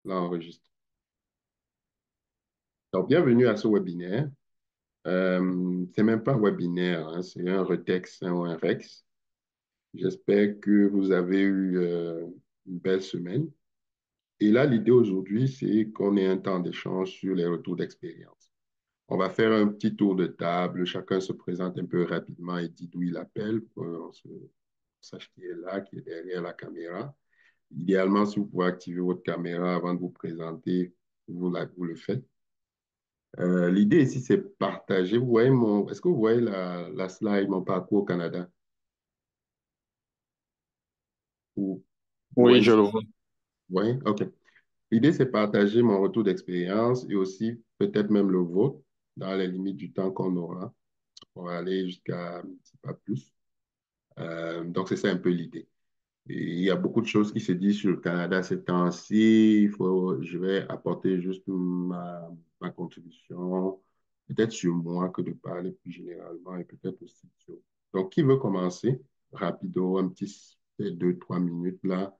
Là, on enregistre. Donc, bienvenue à ce webinaire. C'est même pas un webinaire, hein, c'est un retex hein, ou un rex. J'espère que vous avez eu une belle semaine. Et là, l'idée aujourd'hui, c'est qu'on ait un temps d'échange sur les retours d'expérience. On va faire un petit tour de table. Chacun se présente un peu rapidement et dit d'où il appelle pour qu'on sache qui est là, qui est derrière la caméra. Idéalement, si vous pouvez activer votre caméra avant de vous présenter, vous le faites. L'idée ici, c'est partager. Vous voyez est-ce que vous voyez la slide, mon parcours au Canada? Vous Oui, voyez je ça? le vois. Vous voyez? OK. L'idée, c'est partager mon retour d'expérience et aussi peut-être même le vôtre dans les limites du temps qu'on aura. On va aller jusqu'à, pas plus. Donc, c'est ça un peu l'idée. Et il y a beaucoup de choses qui se disent sur le Canada ces temps-ci. Je vais apporter juste ma contribution, peut-être sur moi que de parler plus généralement et peut-être aussi sur. Donc, qui veut commencer? Rapido, un petit 2, 3 minutes là,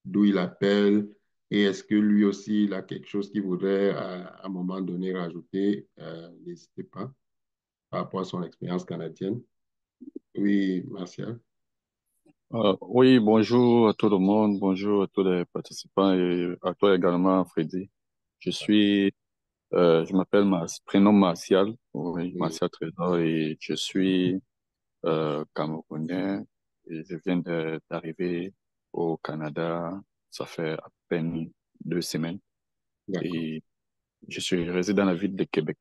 d'où il appelle et est-ce que lui aussi il a quelque chose qu'il voudrait à un moment donné rajouter? N'hésitez pas par rapport à son expérience canadienne. Oui, Martial. Oui, bonjour à tout le monde, bonjour à tous les participants et à toi également, Freddy. Je m'appelle prénom Martial, oui, Oui, Martial Trésor et je suis Camerounais et je viens d'arriver au Canada, ça fait à peine 2 semaines d'accord. et je suis résident dans la ville de Québec.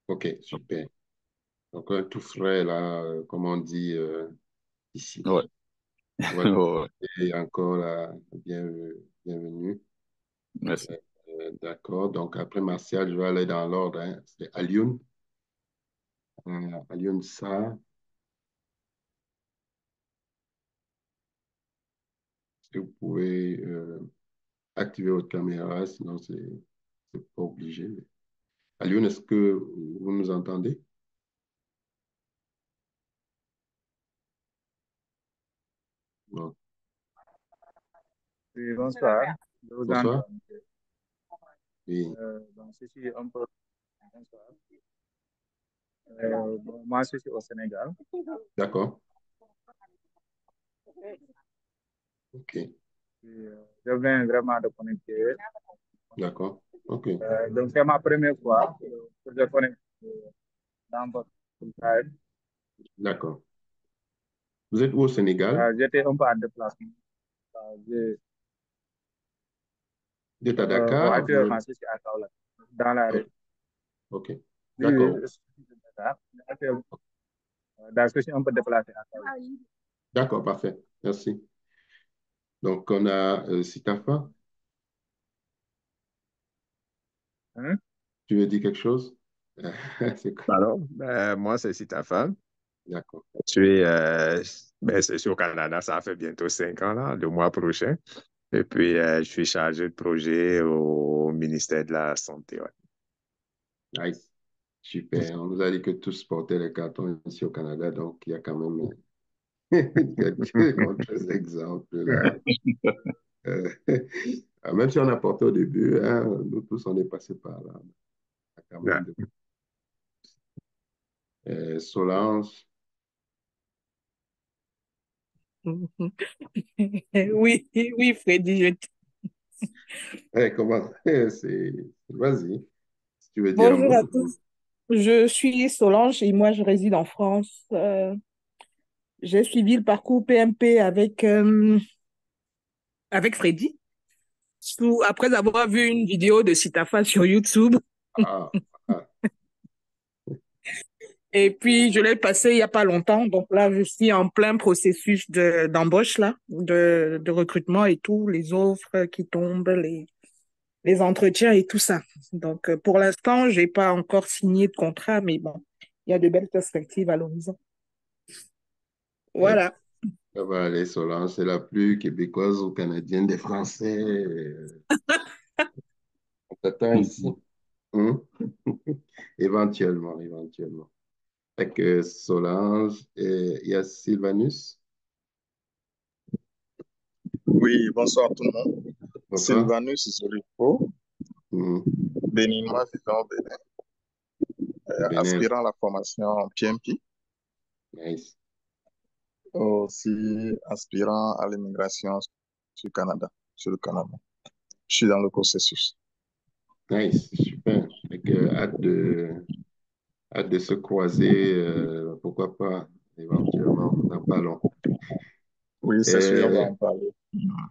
OK, super. Donc, un tout frais, là, comme on dit ici. Ouais. On va te Ouais, souhaiter encore la bienvenue. merci. D'accord. Donc, après Martial, je vais aller dans l'ordre, hein. C'est Alioune. Alioune Sarr. Est-ce que vous pouvez activer votre caméra? Sinon, c'est pas obligé. Alioune, est-ce que vous nous entendez? Non. Oui, bonsoir. Je vous Bonsoir. entends. Oui, Donc, ceci un peu. Bonsoir. Bon, moi, je suis au Sénégal. d'accord. OK, Je viens vraiment de connecter. d'accord. OK, Donc, c'est ma première fois que je connecte dans votre live. d'accord. Vous êtes où au Sénégal? J'étais un peu en déplacement. Euh, Vous êtes à Dakar? Actuellement, je suis à Kaolack, dans la OK, rue. OK. Oui, oui, D'accord. je suis de Dakar. Actuellement, donc, je suis un peu déplacé à Kaolack. D'accord, parfait. Merci. Donc, on a Sitafa. Hein? Tu veux dire quelque chose? C'est quoi? Alors, moi, c'est Sitafa. D'accord. Je suis, je suis au Canada, ça fait bientôt 5 ans, là, le mois prochain. Et puis, je suis chargé de projet au ministère de la Santé. Ouais. Nice. Super. On nous a dit que tous portaient les cartons ici au Canada, donc il y a quand même quelques contre-exemples là. Euh, Même si on a porté au début, hein, nous tous, on est passé par là. Il y a quand Ouais. même Solange. Oui, oui, Freddy, Comment? Vas-y. Si tu veux dire un bonjour mot. à tous. Je suis Solange et moi, je réside en France. J'ai suivi le parcours PMP avec Freddy. Après avoir vu une vidéo de Sitafa sur YouTube. Ah, ah, Et puis, je l'ai passé il n'y a pas longtemps. Donc là, je suis en plein processus d'embauche, là, de recrutement et tout, les offres qui tombent, les entretiens et tout ça. Donc, pour l'instant, je n'ai pas encore signé de contrat, mais bon, il y a de belles perspectives à l'horizon. eh, Voilà. ça va aller, Solange. C'est la plus québécoise ou canadienne des Français. On t'attend ici. Hein? Éventuellement, éventuellement. Fait que Solange, et il y a Sylvanus. Oui, bonsoir tout le monde. Enfin, Sylvanus Zolifo, mhm. béninois vivant au Bénin, Bénin, aspirant à la formation PMP, nice. aussi aspirant à l'immigration sur le Canada. Je suis dans le processus. Nice, super. Avec, hâte de se croiser, pourquoi pas, éventuellement, dans pas long. Oui, c'est sûr, on va Euh, en parler.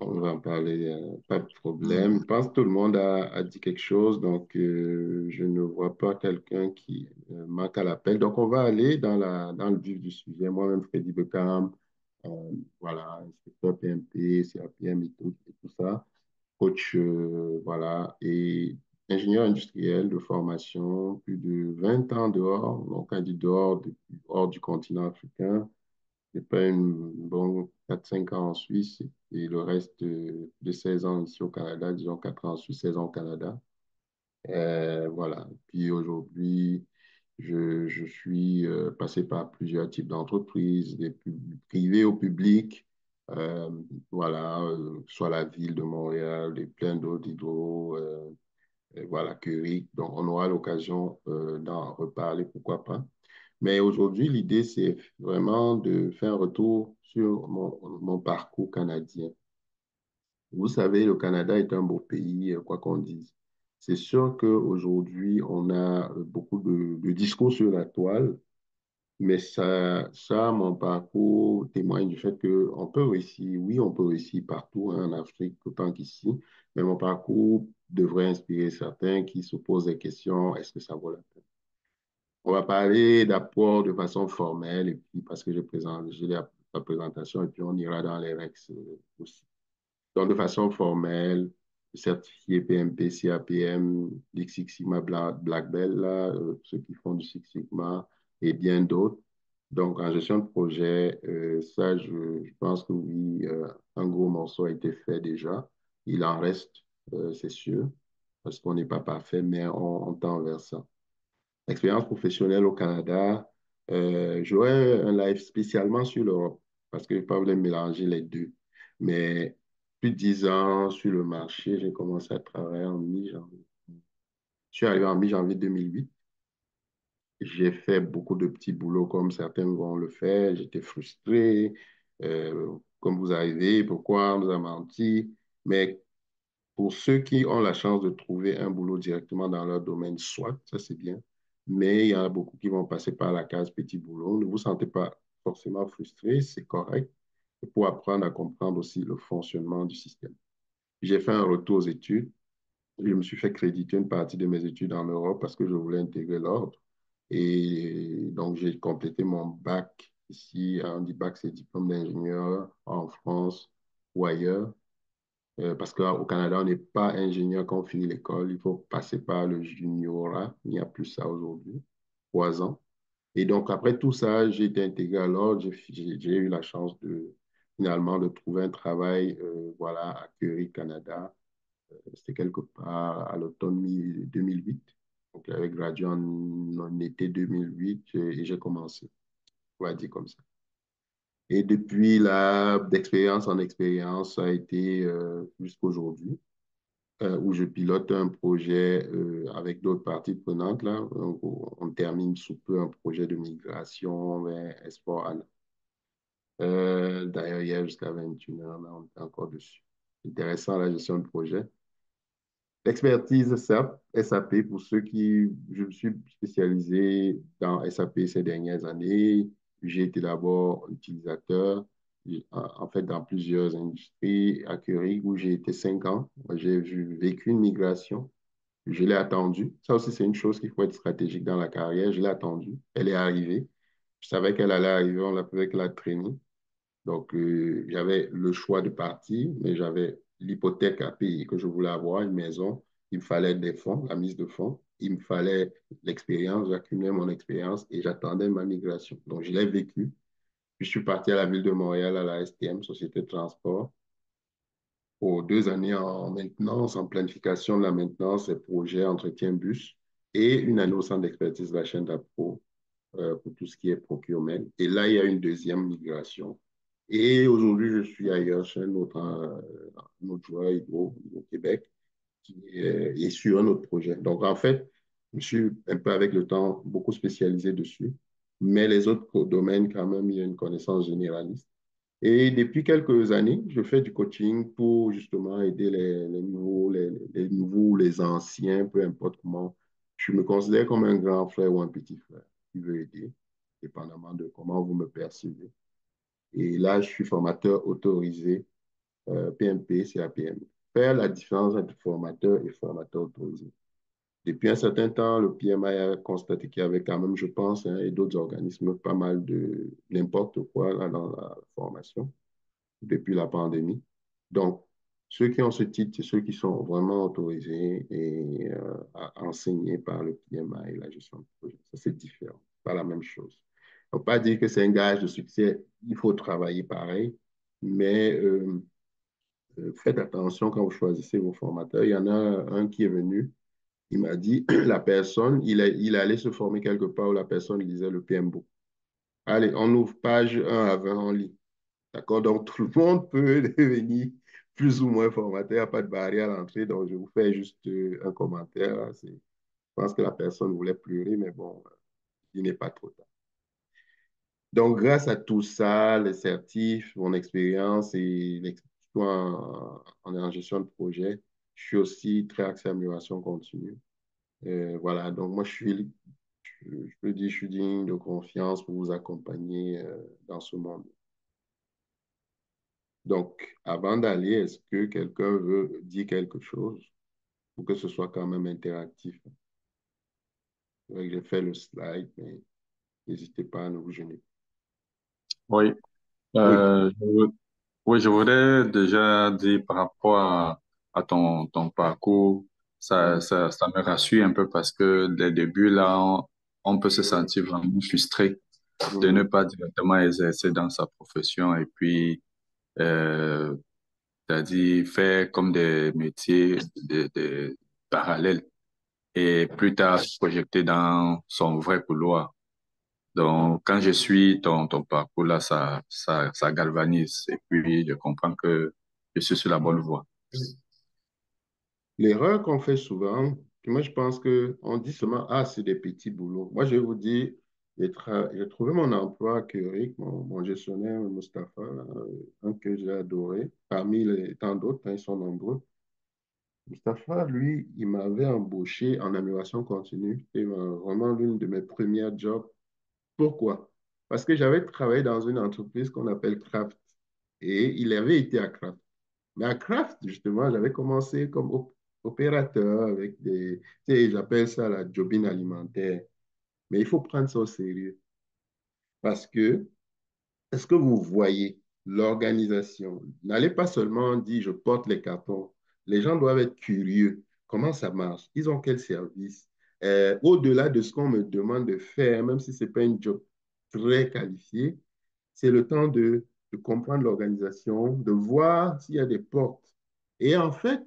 on va en parler, pas de problème. Je pense que tout le monde a dit quelque chose, donc je ne vois pas quelqu'un qui manque à l'appel. Donc, on va aller dans le vif du sujet. Moi-même, Freddy Beckham, euh, voilà, inspecteur PMP, CAPM et tout ça, coach, voilà, et ingénieur industriel de formation, plus de 20 ans dehors, donc on dit dehors, hors du continent africain. J'ai fait une bon 4 5 ans en Suisse et le reste de 16 ans ici au Canada, disons 4 ans en Suisse, 16 ans au Canada. Voilà. Puis aujourd'hui, je suis passé par plusieurs types d'entreprises, des privées au public, euh, voilà, soit la ville de Montréal et plein d'autres hydro, et voilà, Curie. Donc, on aura l'occasion d'en reparler, pourquoi pas. Mais aujourd'hui, l'idée, c'est vraiment de faire un retour sur mon parcours canadien. Vous savez, le Canada est un beau pays, quoi qu'on dise. C'est sûr qu'aujourd'hui, on a beaucoup de discours sur la toile, mais mon parcours témoigne du fait qu'on peut réussir. Oui, on peut réussir partout, hein, en Afrique, autant qu'ici, mais mon parcours devrait inspirer certains qui se posent des questions, est-ce que ça vaut la peine? On va parler d'apport de façon formelle, et puis parce que j'ai la présentation, et puis on ira dans les règles aussi. Donc, de façon formelle, certifié PMP, CAPM, Lean Six Sigma, Black Belt, là, ceux qui font du Six Sigma et bien d'autres. Donc, en gestion de projet, ça, je pense que oui, un gros morceau a été fait déjà. Il en reste, c'est sûr, parce qu'on n'est pas parfait, mais on tend vers ça. Expérience professionnelle au Canada, j'aurais un live spécialement sur l'Europe parce que je ne vais pas voulu mélanger les deux. Mais plus de 10 ans sur le marché, j'ai commencé à travailler en mi-janvier. Je suis arrivé en mi-janvier 2008. J'ai fait beaucoup de petits boulots comme certains vont le faire. J'étais frustré. Comme vous arrivez, pourquoi on nous a menti? Mais pour ceux qui ont la chance de trouver un boulot directement dans leur domaine, soit, ça c'est bien, mais il y en a beaucoup qui vont passer par la case petit boulot. Ne vous sentez pas forcément frustré, c'est correct, pour apprendre à comprendre aussi le fonctionnement du système. J'ai fait un retour aux études. Je me suis fait créditer une partie de mes études en Europe parce que je voulais intégrer l'ordre. Et donc, j'ai complété mon bac ici. On dit bac, c'est diplôme d'ingénieur en France ou ailleurs. Parce qu'au Canada, on n'est pas ingénieur quand on finit l'école. Il faut passer par le juniorat. Il n'y a plus ça aujourd'hui. 3 ans. Et donc, après tout ça, j'ai été intégré à l'ordre. J'ai eu la chance finalement de trouver un travail voilà, à Curie, Canada. C'était quelque part à l'automne 2008. Donc, j'avais gradué en été 2008 et j'ai commencé, on va dire comme ça. Et depuis là, d'expérience en expérience, ça a été jusqu'à aujourd'hui, où je pilote un projet avec d'autres parties prenantes. Là. Donc, on termine sous peu un projet de migration vers S4HANA. D'ailleurs, hier jusqu'à 21 h, là, on est encore dessus. Intéressant la gestion de projet. L'expertise SAP, pour ceux qui... Je me suis spécialisé dans SAP ces dernières années. J'ai été d'abord utilisateur, en fait, dans plusieurs industries. À Curie, où j'ai été 5 ans, j'ai vécu une migration. Je l'ai attendue. Ça aussi, c'est une chose qu'il faut être stratégique dans la carrière. Je l'ai attendue. Elle est arrivée. Je savais qu'elle allait arriver. On la pouvait que la traîner. Donc, j'avais le choix de partir, mais j'avais l'hypothèque à payer que je voulais avoir, une maison. Il me fallait des fonds, la mise de fonds. Il me fallait l'expérience, j'accumulais mon expérience et j'attendais ma migration. Donc, je l'ai vécu. Je suis parti à la ville de Montréal, à la STM, Société de Transport, pour 2 années en maintenance, en planification de la maintenance et projets, entretien bus, et une année au centre d'expertise de la chaîne d'appro pour tout ce qui est procurement. Et là, il y a une deuxième migration Et aujourd'hui, je suis ailleurs chez un autre joueur hydro au Québec qui est sur un autre projet. Donc, en fait, je suis un peu avec le temps beaucoup spécialisé dessus. Mais les autres domaines, quand même, il y a une connaissance généraliste. Et depuis quelques années, je fais du coaching pour justement aider les nouveaux, les anciens, peu importe comment. Je me considère comme un grand frère ou un petit frère qui veut aider, dépendamment de comment vous me percevez. Et là, je suis formateur autorisé, PMP, CAPM. Faire la différence entre formateur et formateur autorisé. Depuis un certain temps, le PMI a constaté qu'il y avait quand même, je pense, hein, et d'autres organismes, pas mal de n'importe quoi là, dans la formation depuis la pandémie. Donc, ceux qui ont ce titre, c'est ceux qui sont vraiment autorisés et à enseigner par le PMI et la gestion de projet. Ça, c'est différent. Pas la même chose. Il ne faut pas dire que c'est un gage de succès. Il faut travailler pareil, mais faites attention quand vous choisissez vos formateurs. Il y en a un qui est venu, il m'a dit, la personne, il allait se former quelque part où la personne lisait le PMBOK. Allez, on ouvre page 1 à 20 en lit. D'accord? Donc, tout le monde peut devenir plus ou moins formateur. Il n'y a pas de barrière à l'entrée. Donc, je vous fais juste un commentaire. Là. Je pense que la personne voulait pleurer, mais bon, il n'est pas trop tard. Donc, grâce à tout ça, les certifs, mon expérience et en gestion de projet, je suis aussi très axé amélioration continue. Voilà, donc moi, je peux dire, je suis digne de confiance pour vous accompagner dans ce monde. Donc, avant d'aller, est-ce que quelqu'un veut dire quelque chose pour que ce soit quand même interactif? C'est vrai que j'ai fait le slide, mais n'hésitez pas à ne vous gêner. Oui, Oui. oui, je voudrais déjà dire par rapport à ton parcours, ça me rassure un peu parce que dès le début, là, on peut se sentir vraiment frustré de ne Mhm. pas directement exercer dans sa profession et puis, euh, c'est-à-dire faire comme des métiers de parallèles et plus tard se projeter dans son vrai couloir. Donc, quand je suis ton parcours là, ça galvanise et puis je comprends que je suis sur la bonne voie. L'erreur qu'on fait souvent, moi je pense qu'on dit seulement, ah, c'est des petits boulots. Moi, je vais vous dire, j'ai trouvé mon emploi à Curie, mon gestionnaire, Mustapha, là, un que j'ai adoré, parmi les tant d'autres, hein, ils sont nombreux. Mustapha, lui, il m'avait embauché en amélioration continue. C'était vraiment l'une de mes premières jobs. Pourquoi? Parce que j'avais travaillé dans une entreprise qu'on appelle Kraft et il avait été à Kraft. Mais à Kraft, justement, j'avais commencé comme opérateur avec des, tu sais, j'appelle ça la jobine alimentaire. Mais il faut prendre ça au sérieux parce que est-ce que vous voyez l'organisation? N'allez pas seulement dire je porte les cartons. Les gens doivent être curieux. Comment ça marche? Ils ont quel service? Au-delà de ce qu'on me demande de faire, même si ce n'est pas un job très qualifié, c'est le temps de comprendre l'organisation, de voir s'il y a des portes. Et en fait,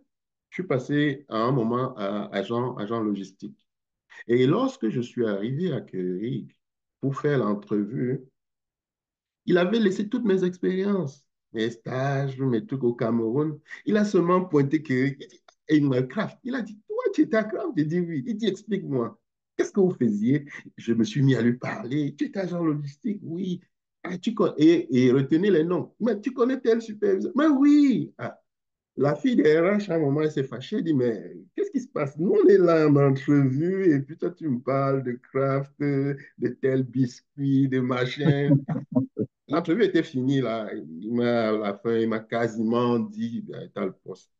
je suis passé à un moment à agent logistique. Et lorsque je suis arrivé à Keurig pour faire l'entrevue, il avait laissé toutes mes expériences, mes stages, mes trucs au Cameroun. Il a seulement pointé que Animal Craft. Il a dit, toi, tu étais à Craft? J'ai dit oui. Il dit, explique-moi. Qu'est-ce que vous faisiez? Je me suis mis à lui parler. Tu étais agent logistique? Oui. Ah, et retenez les noms. Mais tu connais tel superviseur? Mais oui. Ah, la fille des RH, à un moment, elle s'est fâchée. Elle dit, mais qu'est-ce qui se passe? Nous, on est là en entrevue et puis toi, tu me parles de craft, de tel biscuit, de machin. L'entrevue était finie, là. À la fin, il m'a quasiment dit, ben, t'as le poste.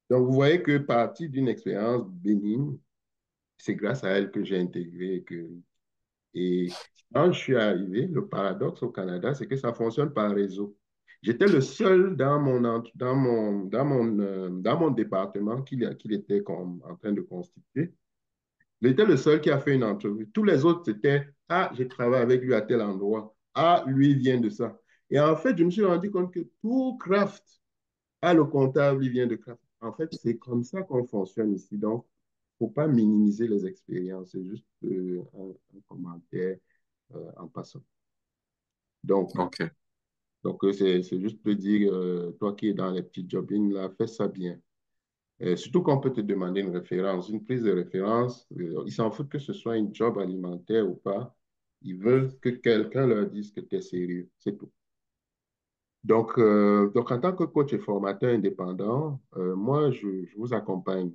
Donc, vous voyez que partie d'une expérience bénigne, c'est grâce à elle que j'ai intégré. Et quand je suis arrivé, le paradoxe au Canada, c'est que ça fonctionne par réseau. J'étais le seul dans mon département qu'il était en train de constituer. J'étais le seul qui a fait une entrevue. Tous les autres, c'était, ah, j'ai travaillé avec lui à tel endroit. Ah, lui il vient de ça. Et en fait, je me suis rendu compte que tout Craft, ah, le comptable, il vient de Craft. En fait, c'est comme ça qu'on fonctionne ici. Donc, il ne faut pas minimiser les expériences. C'est juste un commentaire en passant. Donc, OK. Donc, c'est juste de dire, toi qui es dans les petits jobbing, là, fais ça bien. Surtout qu'on peut te demander une référence, une prise de référence. Ils s'en foutent que ce soit un job alimentaire ou pas. Ils veulent que quelqu'un leur dise que tu es sérieux. C'est tout. Donc, en tant que coach et formateur indépendant, moi, je vous accompagne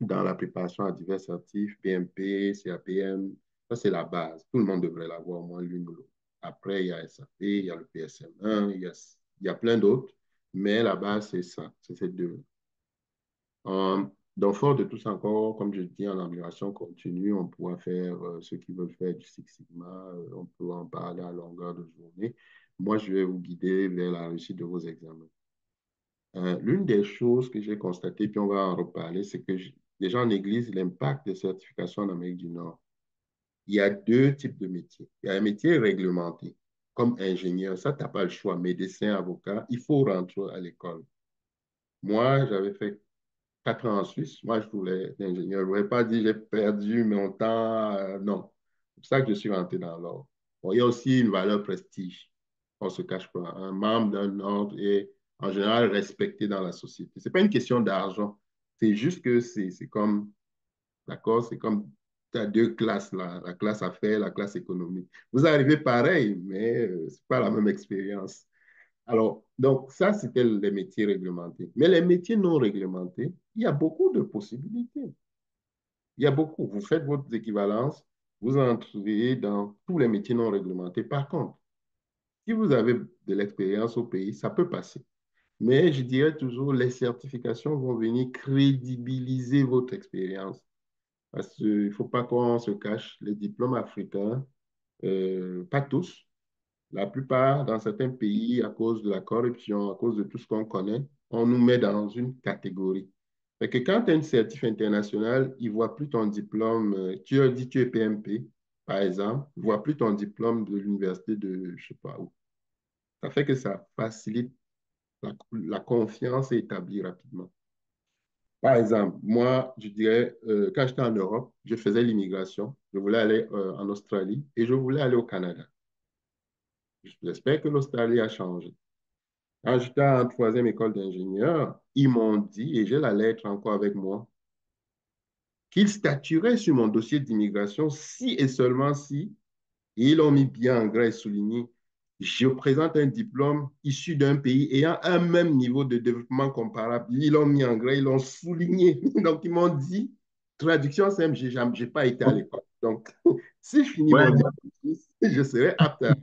dans la préparation à divers certifs, PMP, CAPM. Ça, c'est la base. Tout le monde devrait l'avoir, au moins l'une ou l'autre. Après, il y a SAP, il y a le PSM1, il y a plein d'autres, mais la base, c'est ça, c'est ces deux. Donc, fort de tout ça encore, comme je dis, en amélioration continue, on pourra faire ceux qui veulent faire du Six Sigma, on peut en parler à longueur de journée. Moi, je vais vous guider vers la réussite de vos examens. L'une des choses que j'ai constatées, puis on va en reparler, c'est que les gens négligent l'impact des certifications en Amérique du Nord. Il y a deux types de métiers. Il y a un métier réglementé, comme ingénieur. Ça, tu n'as pas le choix. Médecin, avocat, il faut rentrer à l'école. Moi, j'avais fait 4 ans en Suisse. Moi, je voulais être ingénieur. Je ne voulais pas dire j'ai perdu mon temps. Non. C'est pour ça que je suis rentré dans l'ordre. Bon, il y a aussi une valeur prestige. On ne se cache pas. Un membre d'un ordre est en général respecté dans la société. Ce n'est pas une question d'argent. C'est juste que c'est comme, d'accord, c'est comme tu as deux classes là, la classe affaires, la classe économique. Vous arrivez pareil, mais ce n'est pas la même expérience. Alors, donc ça, c'était les métiers réglementés. Mais les métiers non réglementés, il y a beaucoup de possibilités. Il y a beaucoup. Vous faites votre équivalence, vous entrez dans tous les métiers non réglementés. Par contre, si vous avez de l'expérience au pays, ça peut passer. Mais je dirais toujours, les certifications vont venir crédibiliser votre expérience. Parce qu'il ne faut pas qu'on se cache, les diplômes africains, pas tous, la plupart, dans certains pays, à cause de la corruption, à cause de tout ce qu'on connaît, on nous met dans une catégorie. Fait que quand tu as une certif internationale, ils ne voient plus ton diplôme. Tu leur dis tu es PMP, par exemple, ils ne voient plus ton diplôme de l'université de je ne sais pas où. Ça fait que ça facilite la confiance est établie rapidement. Par exemple, moi, je dirais, quand j'étais en Europe, je faisais l'immigration. Je voulais aller en Australie et je voulais aller au Canada. J'espère que l'Australie a changé. Quand j'étais en troisième école d'ingénieur, ils m'ont dit, et j'ai la lettre encore avec moi, qu'ils statueraient sur mon dossier d'immigration si et seulement si, et ils l'ont mis bien en gras et souligné, je présente un diplôme issu d'un pays ayant un même niveau de développement comparable. Ils l'ont mis en gras, ils l'ont souligné. Donc, ils m'ont dit, traduction simple, je n'ai pas été à l'école. Donc, si je finis Ouais, mon diplôme, je serai apte à...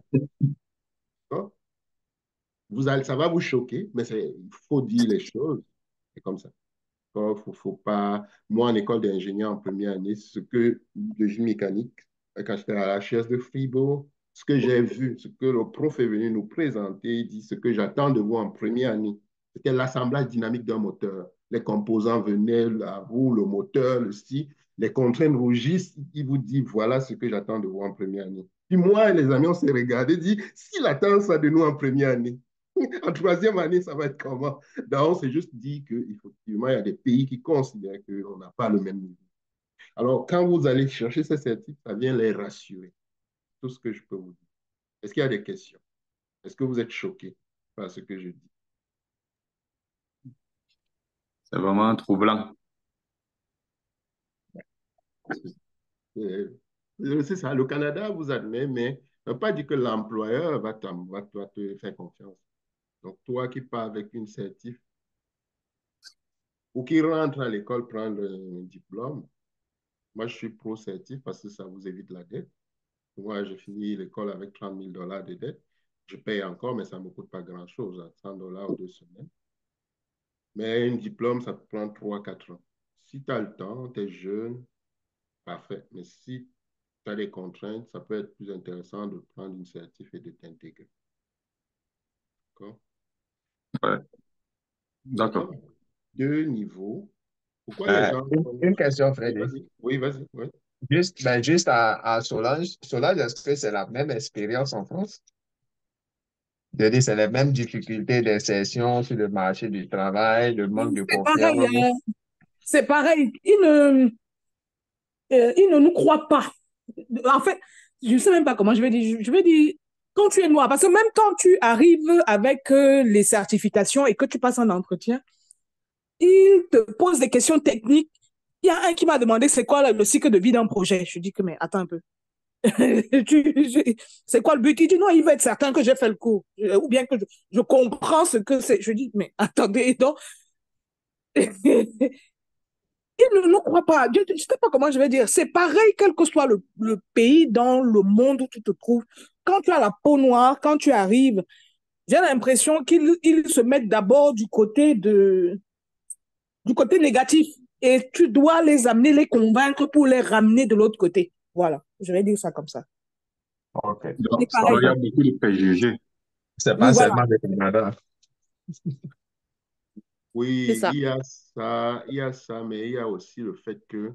Ça va vous choquer, mais il faut dire les choses. C'est comme ça. Faut pas... Moi, en école d'ingénieur en première année, ce que de génie mécanique, quand j'étais à la HES de Fribourg, ce que j'ai vu, ce que le prof est venu nous présenter, il dit ce que j'attends de vous en première année, c'était l'assemblage dynamique d'un moteur. Les composants venaient, la roue, le moteur, le scie, les contraintes rougissent, il vous dit voilà ce que j'attends de vous en première année. Puis moi et les amis, on s'est regardés, dit s'il attend ça de nous en première année, en troisième année, ça va être comment? Donc, on s'est juste dit qu'effectivement, il y a des pays qui considèrent qu'on n'a pas le même niveau. Alors, quand vous allez chercher ces certificats, ça vient les rassurer. Tout ce que je peux vous dire. Est-ce qu'il y a des questions? Est-ce que vous êtes choqués par ce que je dis? c'est vraiment troublant. C'est ça, le Canada vous admet, mais ça ne veut pas dire que l'employeur va te faire confiance. Donc, toi qui pars avec une certif ou qui rentre à l'école prendre un diplôme, moi, je suis pro-certif parce que ça vous évite la dette. Moi, j'ai fini l'école avec 30 000 $ de dette. Je paye encore, mais ça ne me coûte pas grand-chose, 100 $ ou 2 semaines. Mais un diplôme, ça te prend 3 4 ans. Si tu as le temps, tu es jeune, parfait. Mais si tu as des contraintes, ça peut être plus intéressant de prendre une certif et de t'intégrer. D'accord? Ouais, Maintenant, d'accord. 2 niveaux. Pourquoi les gens... Une question, Oui, Freddy. vas-y. Oui, vas-y. Oui. Juste à Solange. Solange, est-ce que c'est la même expérience en France? Je dis, c'est les mêmes difficultés d'insertion sur le marché du travail, le manque de C'est pareil, confiance. hein. C'est pareil. Ils ne nous croient pas. En fait, je ne sais même pas comment je vais dire. Je vais dire, quand tu es noir, parce que même quand tu arrives avec les certifications et que tu passes un entretien, ils te posent des questions techniques. Il y a un qui m'a demandé c'est quoi le cycle de vie d'un projet. Je dis que, mais attends un peu. C'est quoi le but? Il dit non, il veut être certain que j'ai fait le cours ou bien que je comprends ce que c'est. Je dis, mais attendez, donc, il ne nous croit pas. Je ne sais pas comment je vais dire. C'est pareil, quel que soit le pays dans le monde où tu te trouves. Quand tu as la peau noire, quand tu arrives, j'ai l'impression qu'ils se mettent d'abord du côté négatif. Et tu dois les amener, les convaincre pour les ramener de l'autre côté. Voilà, je vais dire ça comme ça. OK. C'est Donc, pareil. il y a beaucoup de préjugés. C'est Oui, pas voilà, seulement le Canada. c'est Oui, ça. il y a ça, mais il y a aussi le fait que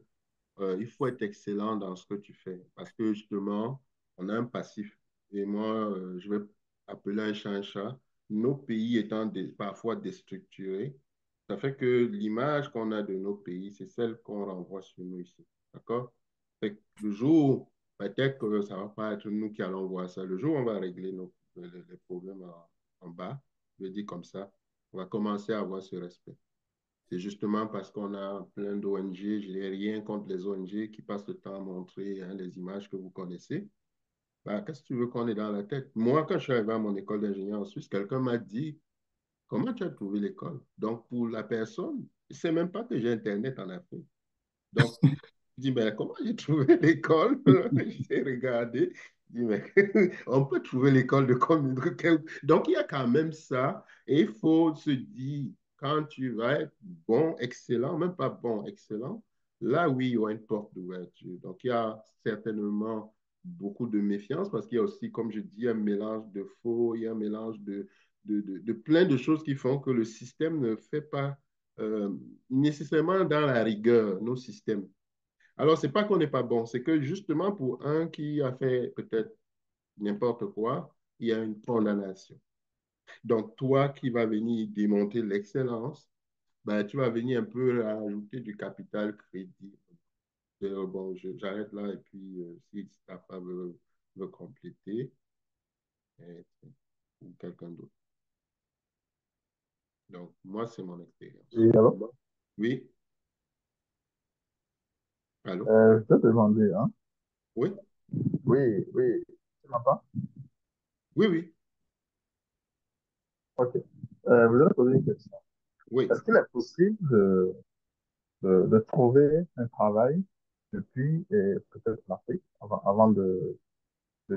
il faut être excellent dans ce que tu fais. Parce que justement, on a un passif. Et moi, je vais appeler un chat un chat. Nos pays étant parfois déstructurés, ça fait que l'image qu'on a de nos pays, c'est celle qu'on renvoie sur nous ici. D'accord? Fait que le jour, peut-être que ça ne va pas être nous qui allons voir ça. Le jour où on va régler les problèmes en bas, je le dis comme ça, on va commencer à avoir ce respect. C'est justement parce qu'on a plein d'ONG, je n'ai rien contre les ONG qui passent le temps à montrer les images que vous connaissez. Bah, qu'est-ce que tu veux qu'on ait dans la tête? Moi, quand je suis arrivé à mon école d'ingénieur en Suisse, quelqu'un m'a dit, comment tu as trouvé l'école? Donc, pour la personne, il ne sait même pas que j'ai Internet en Afrique. Donc, je dis, mais comment j'ai trouvé l'école? J'ai regardé. Je dis, mais on peut trouver l'école de communication. Donc, il y a quand même ça. Et il faut se dire, quand tu vas être bon, excellent, même pas bon, excellent, là, oui, il y aura une porte d'ouverture. Donc, il y a certainement beaucoup de méfiance parce qu'il y a aussi, comme je dis, un mélange de faux, il y a un mélange de plein de choses qui font que le système ne fait pas nécessairement dans la rigueur, nos systèmes. Alors, ce n'est pas qu'on n'est pas bon, c'est que justement pour un qui a fait peut-être n'importe quoi, il y a une condamnation. Donc, toi qui vas venir démonter l'excellence, ben, tu vas venir un peu ajouter du capital crédit. Bon, j'arrête là et puis si ta femme veut compléter, ou quelqu'un d'autre. Donc, moi, c'est mon expérience. Et alors, Oui, allô? je peux te demander, hein? Oui, Oui, oui, tu m'entends? oui, oui, Ok. Je voudrais poser une question. oui. Est-ce qu'il est possible de trouver un travail depuis peut-être l'Afrique avant de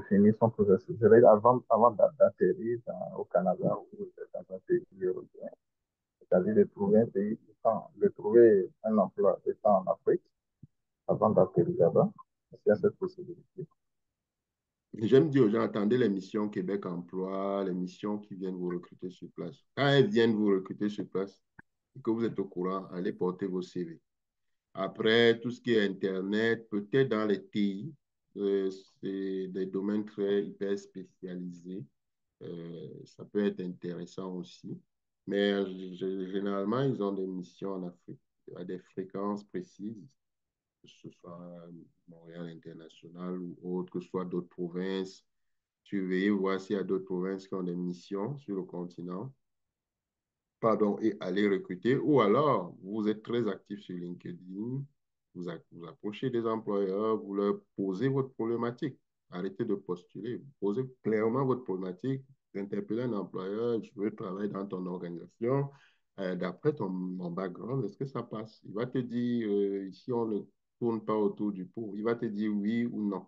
finir son processus? Je vais dire avant d'atterrir au Canada ou dans un pays européen, c'est-à-dire de trouver un pays, de trouver un emploi étant en Afrique avant d'atterrir là-bas. Est-ce qu'il y a cette possibilité? J'aime dire aux gens, attendez les missions Québec Emploi, les missions qui viennent vous recruter sur place. Quand elles viennent vous recruter sur place et que vous êtes au courant, allez porter vos CV. Après, tout ce qui est Internet, peut-être dans les TI, c'est des domaines très hyper spécialisés. Ça peut être intéressant aussi. Mais généralement, ils ont des missions en Afrique à des fréquences précises, que ce soit Montréal International ou autre, que ce soit d'autres provinces. Tu veux voir s'il y a d'autres provinces qui ont des missions sur le continent. Pardon, et aller recruter. Ou alors, vous êtes très actif sur LinkedIn, vous approchez des employeurs, vous leur posez votre problématique. Arrêtez de postuler. Vous posez clairement votre problématique. Vous interpellez un employeur, je veux travailler dans ton organisation. D'après mon background, est-ce que ça passe? Il va te dire, ici, on ne tourne pas autour du pot. Il va te dire oui ou non.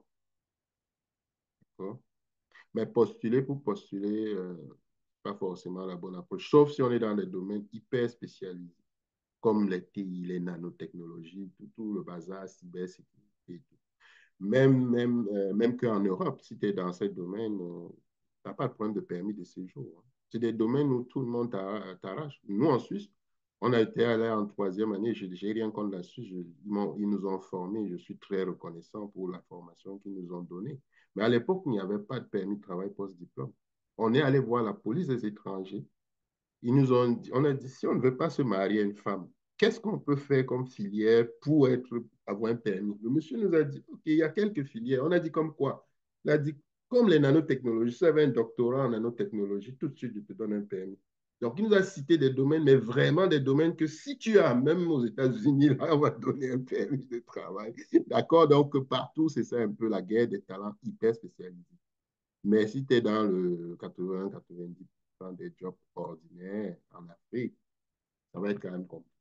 Mais postuler pour postuler, pas forcément la bonne approche, sauf si on est dans des domaines hyper spécialisés, comme les TI, les nanotechnologies, tout le bazar, cybersécurité et tout. Même qu'en Europe, si tu es dans ces domaines, tu n'as pas de problème de permis de séjour. Hein. C'est des domaines où tout le monde t'arrache. Nous, en Suisse, on a été allé en troisième année, je n'ai rien contre la Suisse, ils nous ont formés, je suis très reconnaissant pour la formation qu'ils nous ont donnée. Mais à l'époque, il n'y avait pas de permis de travail post-diplôme. On est allé voir la police des étrangers. On a dit, si on ne veut pas se marier à une femme, qu'est-ce qu'on peut faire comme filière pour avoir un permis? Le monsieur nous a dit, OK, il y a quelques filières. On a dit comme quoi? Il a dit, Comme les nanotechnologies, si tu avais un doctorat en nanotechnologie, tout de suite, je te donne un permis. Donc, il nous a cité des domaines, mais vraiment des domaines que si tu as, même aux États-Unis, là, on va te donner un permis de travail. D'accord? Donc, partout, c'est ça un peu la guerre des talents hyper spécialisés. Mais si tu es dans le 80-90% des jobs ordinaires en Afrique, ça va être quand même compliqué.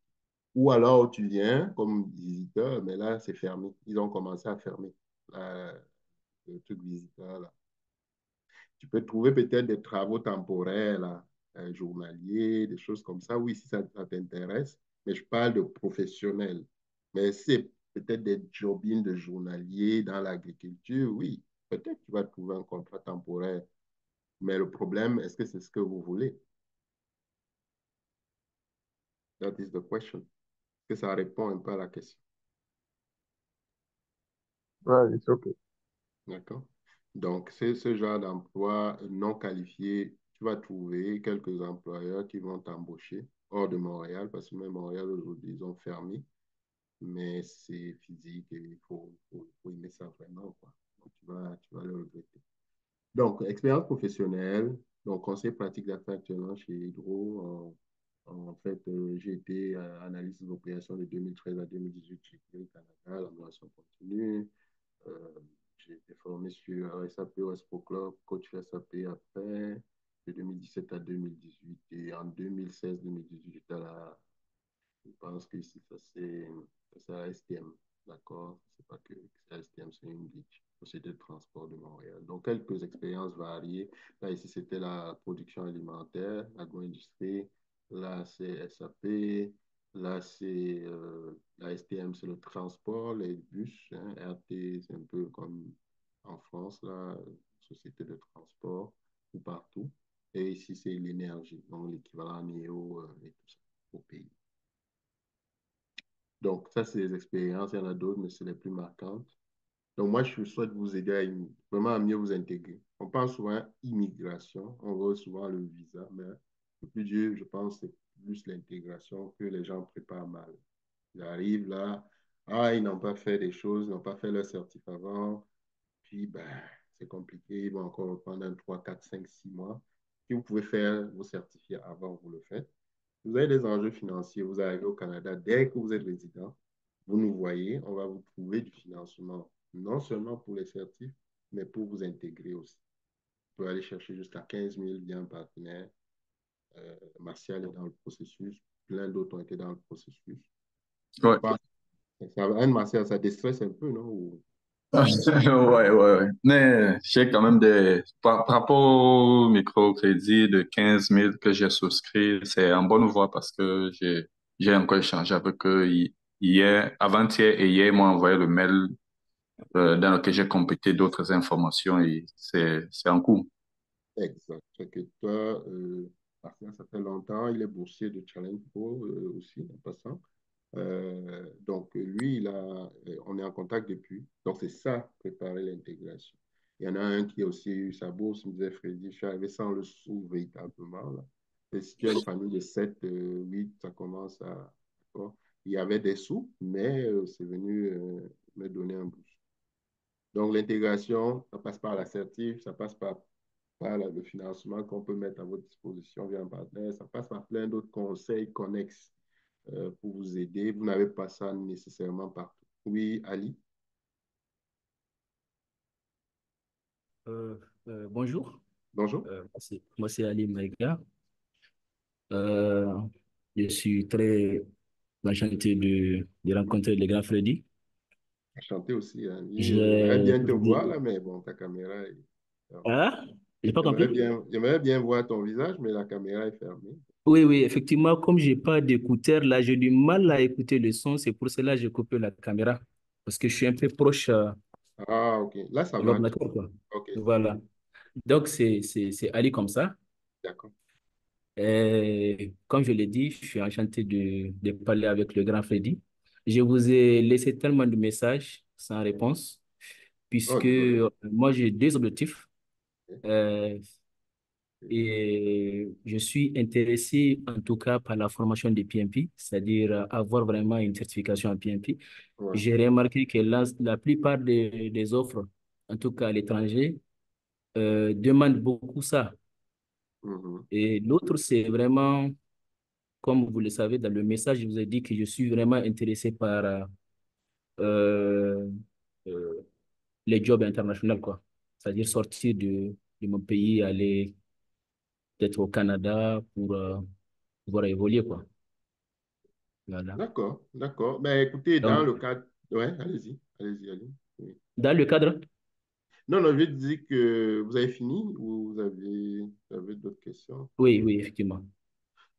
Ou alors, tu viens comme visiteur, mais là, c'est fermé. Ils ont commencé à fermer le truc visiteur, là. Tu peux trouver peut-être des travaux temporaires, là, journaliers, des choses comme ça. Oui, si ça t'intéresse, mais je parle de professionnels. Mais c'est peut-être des jobins de journaliers dans l'agriculture, oui. Peut-être que tu vas trouver un contrat temporaire. Mais le problème, est-ce que c'est ce que vous voulez? That is the question. Est-ce que ça répond un peu à la question? Ouais, it's okay. D'accord? Donc, c'est ce genre d'emploi non qualifié. Tu vas trouver quelques employeurs qui vont t'embaucher hors de Montréal, parce que même Montréal, aujourd'hui, ils ont fermé. Mais c'est physique et il faut aimer ça vraiment, quoi. Donc, tu vas le regretter. Donc, expérience professionnelle. Donc, conseil pratique d'affaires actuellement chez Hydro. En fait, j'ai été analyste d'opération de 2013 à 2018 chez Crédit Canada, l'amélioration continue. Euh, j'ai été formé sur SAP ou Expo Club, coach SAP après, de 2017 à 2018. Et en 2016-2018, j'étais à la, je pense que ici, ça c'est la STM, d'accord? C'est pas que c'est la STM, c'est une société de transport de Montréal. Donc, quelques expériences variées. Là, ici, c'était la production alimentaire, l'agro-industrie. Là, c'est SAP. Là, c'est la STM, c'est le transport, les bus. Hein. RT, c'est un peu comme en France, là, société de transport ou partout. Et ici, c'est l'énergie, donc l'équivalent NEO et tout ça au pays. Donc, ça, c'est les expériences. Il y en a d'autres, mais c'est les plus marquantes. Donc, moi, je souhaite vous aider vraiment à mieux vous intégrer. On pense souvent à immigration, on voit souvent le visa, mais le plus dur, je pense, c'est plus l'intégration que les gens préparent mal. Ils arrivent là, ils n'ont pas fait des choses, ils n'ont pas fait leur certif avant, puis ben, c'est compliqué, ils vont encore reprendre un 3, 4, 5, 6 mois. Si vous pouvez faire vos certifiés avant, vous le faites. Vous avez des enjeux financiers, vous arrivez au Canada, dès que vous êtes résident, vous nous voyez, on va vous trouver du financement, non seulement pour les certifs, mais pour vous intégrer aussi. Vous pouvez aller chercher jusqu'à 15 000 via un partenaire. Martial est dans le processus, plein d'autres ont été dans le processus. Ouais. Martial, ça déstresse un peu, non? Ouais. Mais j'ai quand même par rapport au microcrédit de 15 000 que j'ai souscrit, c'est en bonne voie parce que j'ai encore échangé avec eux hier, avant-hier et hier, ils m'ont envoyé le mail dans lequel j'ai complété d'autres informations et c'est en cours. Exact. Fait que toi, Martial, ça fait longtemps, il est boursier de Challenge Pro aussi, en passant. Donc, lui, on est en contact depuis. Donc, c'est ça, préparer l'intégration. Il y en a un qui a aussi eu sa bourse, il me disait, Freddy, je suis arrivé sans le sou véritablement. Là. Et si tu as une famille de 7, 8, ça commence à... D'accord? Il y avait des sous, mais c'est venu me donner un boost. Donc, l'intégration, ça passe par l'assertif, ça passe par le financement qu'on peut mettre à votre disposition via un partenaire, ça passe par plein d'autres conseils connexes pour vous aider. Vous n'avez pas ça nécessairement partout. Oui, Ali. Bonjour. Bonjour. Moi, c'est Ali Maïga. Euh, je suis très enchanté de rencontrer le grand Freddy. Enchanté aussi, Ali. J'aimerais J'ai bien te voir dit- là, mais bon, ta caméra est fermée. Ah, j'ai pas compris? J'aimerais bien voir ton visage, mais la caméra est fermée. Oui, effectivement, comme j'ai pas d'écouteur, là, j'ai du mal à écouter le son. C'est pour cela que j'ai coupé la caméra. Parce que je suis un peu proche Ah, ok. Là, ça de va. l'ordinateur, quoi. Ok, Voilà. Donc, c'est Ali comme ça. d'accord. Et comme je l'ai dit, je suis enchanté de parler avec le grand Freddy. Je vous ai laissé tellement de messages sans réponse, Oh, puisque désolé. moi, j'ai deux objectifs. Ok, Euh, et je suis intéressé, en tout cas, par la formation des PMP, c'est-à-dire avoir vraiment une certification en PMP. ouais. J'ai remarqué que la plupart des offres, en tout cas à l'étranger, demandent beaucoup ça. Mhm. Et l'autre, c'est vraiment, comme vous le savez, dans le message, je vous ai dit que je suis vraiment intéressé par euh, euh, les jobs internationaux, quoi. C'est-à-dire sortir de mon pays, aller peut-être au Canada pour pouvoir évoluer, quoi. Voilà. D'accord, d'accord. Ben, écoutez, dans Donc, le cadre... Ouais, allez-y, allez-y, allez. Oui. dans le cadre, Non, non, je vais te dire que vous avez fini ou vous avez d'autres questions? oui, oui, effectivement.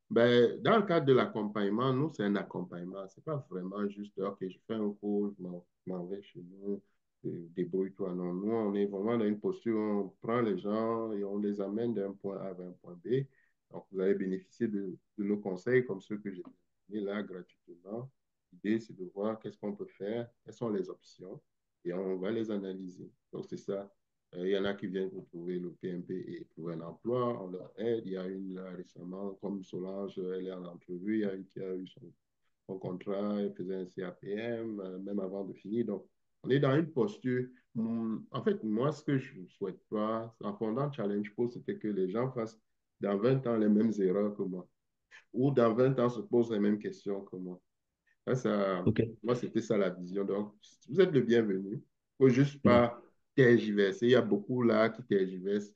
Ben, dans le cadre de l'accompagnement, nous, c'est un accompagnement. C'est pas vraiment juste, OK, je fais un cours, je m'en vais chez nous, débrouille-toi. Non, nous, on est vraiment dans une posture où on prend les gens et on les amène d'un point A vers un point B. Donc, vous allez bénéficier de nos conseils comme ceux que j'ai donnés là gratuitement. L'idée, c'est de voir qu'est-ce qu'on peut faire, quelles sont les options et on va les analyser. Donc, c'est ça. Il y en a qui viennent pour trouver le PMP et trouver un emploi, on leur aide. Il y a une là, récemment, comme Solange, elle est en entrevue, il y a une qui a eu son contrat, elle faisait un CAPM, même avant de finir. Donc, on est dans une posture. En fait, moi, ce que je ne souhaite pas, en fondant Challenge Pro, c'était que les gens fassent dans 20 ans les mêmes erreurs que moi, ou dans 20 ans se posent les mêmes questions que moi. Là, OK. moi, c'était ça la vision. Donc, vous êtes le bienvenu. Il ne faut juste Mm. pas tergiverser. Il y a beaucoup là qui tergiversent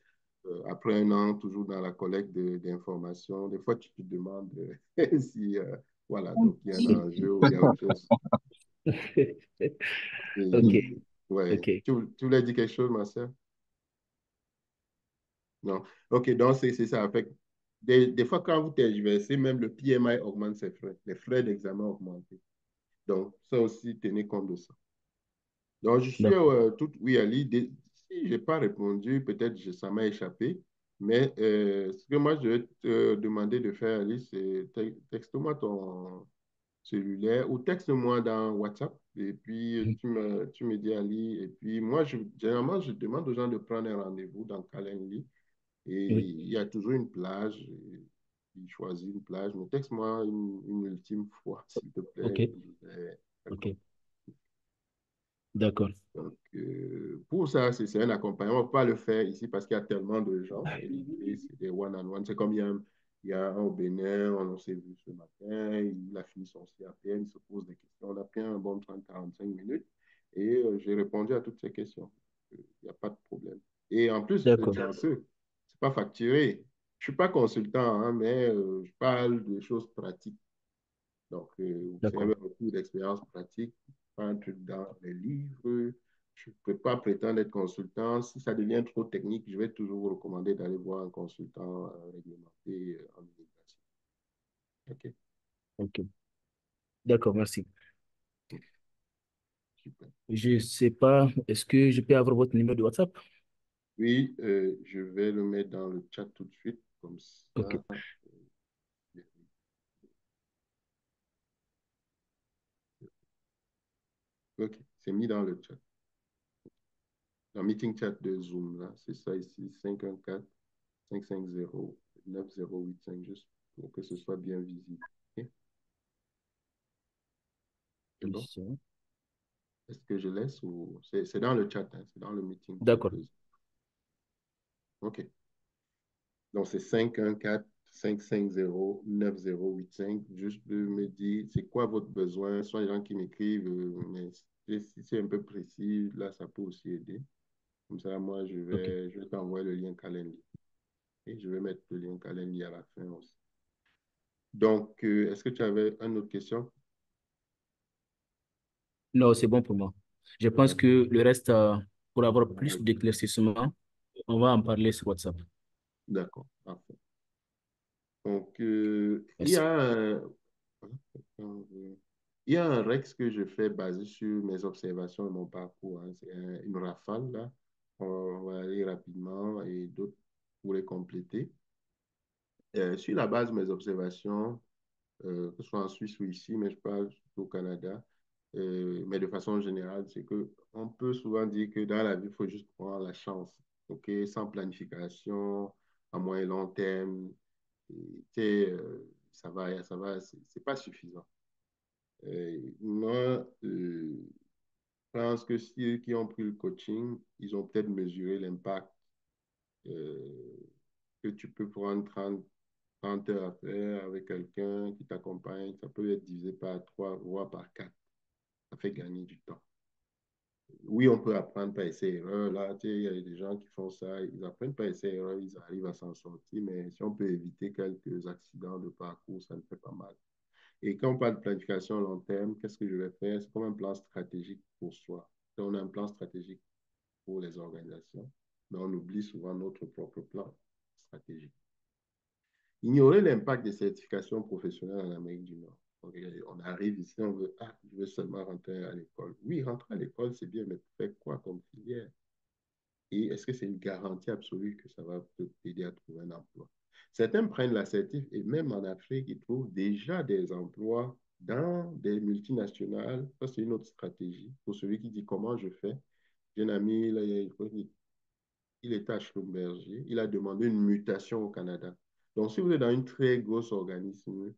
après un an, toujours dans la collecte d'informations. Des fois, tu te demandes si, voilà, donc il y a un enjeu ou il y a autre chose. OK, Ouais. OK. Tu voulais dire quelque chose, ma soeur? Non. OK, donc c'est ça. Fait que des fois, quand vous tergiversez, même le PMI augmente ses frais. Les frais d'examen augmentent. Donc, ça aussi, tenez compte de ça. Donc, je suis D'accord. tout oui, Ali. Si je n'ai pas répondu, peut-être que ça m'a échappé. Mais ce que moi, je vais te demander de faire, Ali, c'est texte-moi ton cellulaire ou texte-moi dans WhatsApp. Et puis, Mm. tu me dis, Ali. Et puis, moi, généralement, je demande aux gens de prendre un rendez-vous dans Calendly. Et Oui, il y a toujours une plage. Il choisit une plage. Mais texte-moi une ultime fois, s'il te plaît. OK, D'accord. OK. D'accord. Donc, pour ça, c'est un accompagnement. On ne peut pas le faire ici parce qu'il y a tellement de gens. Et l'idée, c'est des one-on-one. C'est comme il y a un au Bénin, on s'est vu ce matin, il a fini son CAPM, il se pose des questions. On a pris un bon 30-45 minutes et j'ai répondu à toutes ces questions. Il n'y a pas de problème. Et en plus, vous êtes D'accord. chanceux. Ce n'est pas facturé. Je ne suis pas consultant, hein, mais je parle de choses pratiques. Donc, c'est un D'accord. retour d'expérience pratique, pas un truc dans les livres. Je ne peux pas prétendre être consultant. Si ça devient trop technique, je vais toujours vous recommander d'aller voir un consultant réglementé en immigration. OK, OK. D'accord, merci. super. Je ne sais pas, est-ce que je peux avoir votre numéro de WhatsApp? Oui, je vais le mettre dans le chat tout de suite, comme OK. ça. OK, c'est mis dans le chat. Dans meeting chat de Zoom, là, c'est ça ici, 514-550-9085, juste pour que ce soit bien visible. OK, c'est bon? Ici. Est-ce que je laisse ou... C'est dans le chat, hein, c'est dans le meeting chat D'accord. de Zoom. OK. Donc, c'est 514-550-9085. Juste de me dire, c'est quoi votre besoin? Soit les gens qui m'écrivent, mais si c'est un peu précis, là, ça peut aussi aider. Comme ça, moi, OK. je vais t'envoyer le lien Calendly. Et je vais mettre le lien Calendly à la fin aussi. Donc, est-ce que tu avais une autre question? Non, c'est bon pour moi. Je pense Ouais. que le reste, pour avoir plus d'éclaircissement, on va en parler sur WhatsApp. D'accord, parfait. Donc, Merci. il y a un REX que je fais basé sur mes observations et mon parcours, hein. C'est une rafale, là. On va aller rapidement et d'autres pour les compléter. Sur la base de mes observations, que ce soit en Suisse ou ici, mais je parle surtout au Canada, mais de façon générale, c'est que on peut souvent dire que dans la vie, il faut juste prendre la chance, OK? Sans planification, à moyen et long terme, ça va, c'est pas suffisant. Moi, je pense que ceux qui ont pris le coaching, ils ont peut-être mesuré l'impact euh, que tu peux prendre 30 heures à faire avec quelqu'un qui t'accompagne, ça peut être divisé par 3, voire par 4. Ça fait gagner du temps. Oui, on peut apprendre par essai-erreur. Là, tu sais, il y a des gens qui font ça, ils apprennent par essai-erreur, ils arrivent à s'en sortir, mais si on peut éviter quelques accidents de parcours, ça nous fait pas mal. Et quand on parle de planification à long terme, qu'est-ce que je vais faire? C'est comme un plan stratégique pour soi. Donc, on a un plan stratégique pour les organisations, mais on oublie souvent notre propre plan stratégique. Ignorer l'impact des certifications professionnelles en Amérique du Nord. On arrive ici, on veut, je veux seulement rentrer à l'école. Oui, rentrer à l'école, c'est bien, mais tu fais quoi comme filière? Et est-ce que c'est une garantie absolue que ça va t'aider à trouver un emploi? Certains prennent l'assertif et même en Afrique, ils trouvent déjà des emplois dans des multinationales. Ça, c'est une autre stratégie pour celui qui dit comment je fais. J'ai un ami, là, il était à Schlumberger, il a demandé une mutation au Canada. Donc, si vous êtes dans une très grosse organisme,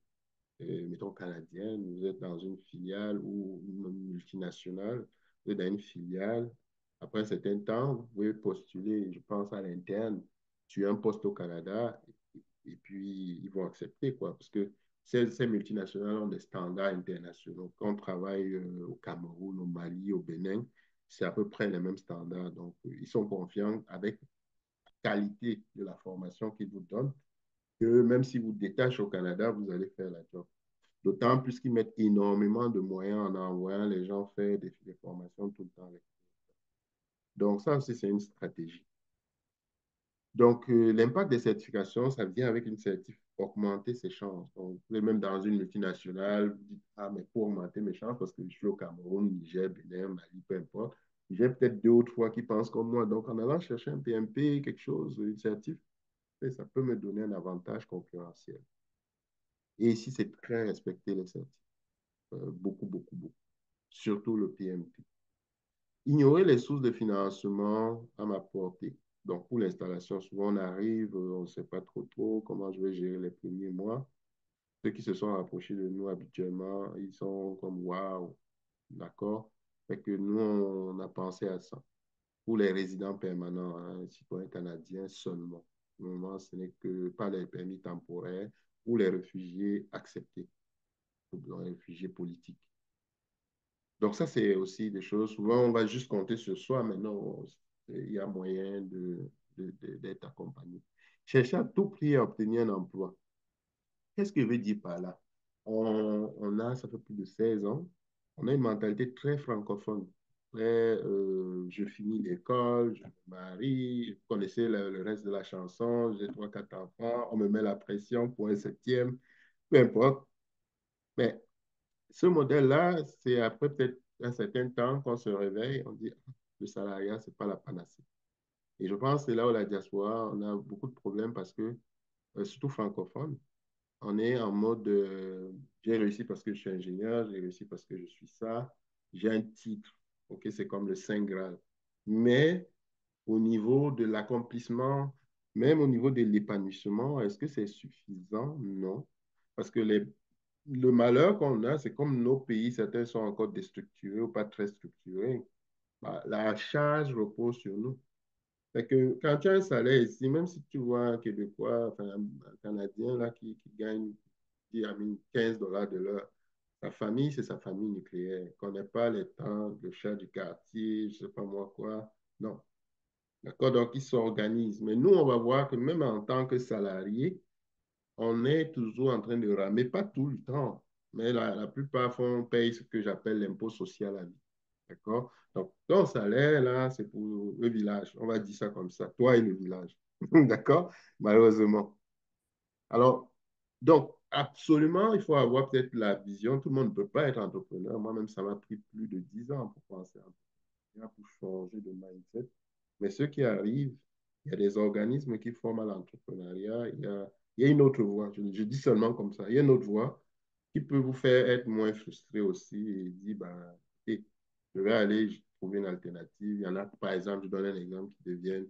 mettons canadienne, vous êtes dans une filiale ou une multinationale, vous êtes dans une filiale, après un certain temps, vous pouvez postuler, je pense, à l'interne, tu as un poste au Canada, et puis ils vont accepter, quoi, parce que ces multinationales ont des standards internationaux. Quand on travaille au Cameroun, au Mali, au Bénin, c'est à peu près les mêmes standards. Donc, ils sont confiants avec la qualité de la formation qu'ils vous donnent, que même si vous détachez au Canada, vous allez faire la job. D'autant plus qu'ils mettent énormément de moyens en envoyant les gens faire des formations tout le temps. Donc, ça aussi, c'est une stratégie. Donc, l'impact des certifications, ça vient avec une certif, augmenter ses chances. Donc, vous êtes même dans une multinationale, vous dites, mais pour augmenter mes chances, parce que je suis au Cameroun, Niger, Bénin, Mali, peu importe, j'ai peut-être 2 ou 3 qui pensent comme moi. Donc, en allant chercher un PMP, quelque chose, une certif, ça peut me donner un avantage concurrentiel. Et ici, c'est très respecté, les certifs. Beaucoup, beaucoup, beaucoup. Surtout le PMP. Ignorer les sources de financement à ma portée. Donc, pour l'installation, souvent on arrive, on ne sait pas trop comment je vais gérer les premiers mois. Ceux qui se sont rapprochés de nous habituellement, ils sont comme waouh, d'accord? Fait que nous, on a pensé à ça. Pour les résidents permanents, hein, citoyens canadiens seulement. Au moment, ce n'est que pas les permis temporaires ou les réfugiés acceptés, ou les réfugiés politiques. Donc, ça, c'est aussi des choses. Souvent, on va juste compter sur soi, mais non, il y a moyen d'être accompagné. Chercher à tout prix à obtenir un emploi. Qu'est-ce que je veux dire par là? Ça fait plus de 16 ans, on a une mentalité très francophone. Très, je finis l'école, je me marie, vous connaissez le reste de la chanson, j'ai 3, 4 enfants, on me met la pression pour un septième, peu importe. Mais ce modèle-là, c'est après peut-être un certain temps qu'on se réveille, on dit, le salariat, ce n'est pas la panacée. Et je pense que c'est là où la diaspora, on a beaucoup de problèmes parce que, surtout francophone, on est en mode, j'ai réussi parce que je suis ingénieur, j'ai réussi parce que je suis ça, j'ai un titre, ok, c'est comme le Saint Graal. Mais au niveau de l'accomplissement, même au niveau de l'épanouissement, est-ce que c'est suffisant? Non. Parce que le malheur qu'on a, c'est comme nos pays, certains sont encore déstructurés ou pas très structurés, bah, la charge repose sur nous. Fait que quand tu as un salaire ici, même si tu vois un Québécois, enfin un Canadien là, qui gagne qui a mis $15 de l'heure, sa famille, c'est sa famille nucléaire. Il ne connaît pas les temps, le chat du quartier, je ne sais pas moi quoi. Non. D'accord? Donc, ils s'organisent. Mais nous, on va voir que même en tant que salarié, on est toujours en train de ramer, pas tout le temps, mais la plupart payent ce que j'appelle l'impôt social à vie. D'accord? Donc, ton salaire, là, c'est pour le village. On va dire ça comme ça, toi et le village. D'accord? Malheureusement. Alors, donc, absolument, il faut avoir peut-être la vision. Tout le monde ne peut pas être entrepreneur. Moi-même, ça m'a pris plus de 10 ans pour penser entrepreneur, pour changer de mindset. Mais ceux qui arrivent, il y a des organismes qui forment à l'entrepreneuriat. Il y a une autre voie. Je dis seulement comme ça. Il y a une autre voie qui peut vous faire être moins frustré aussi et dire, ben, hey, je vais aller trouver une alternative. Il y en a, par exemple, je donne un exemple, qui deviennent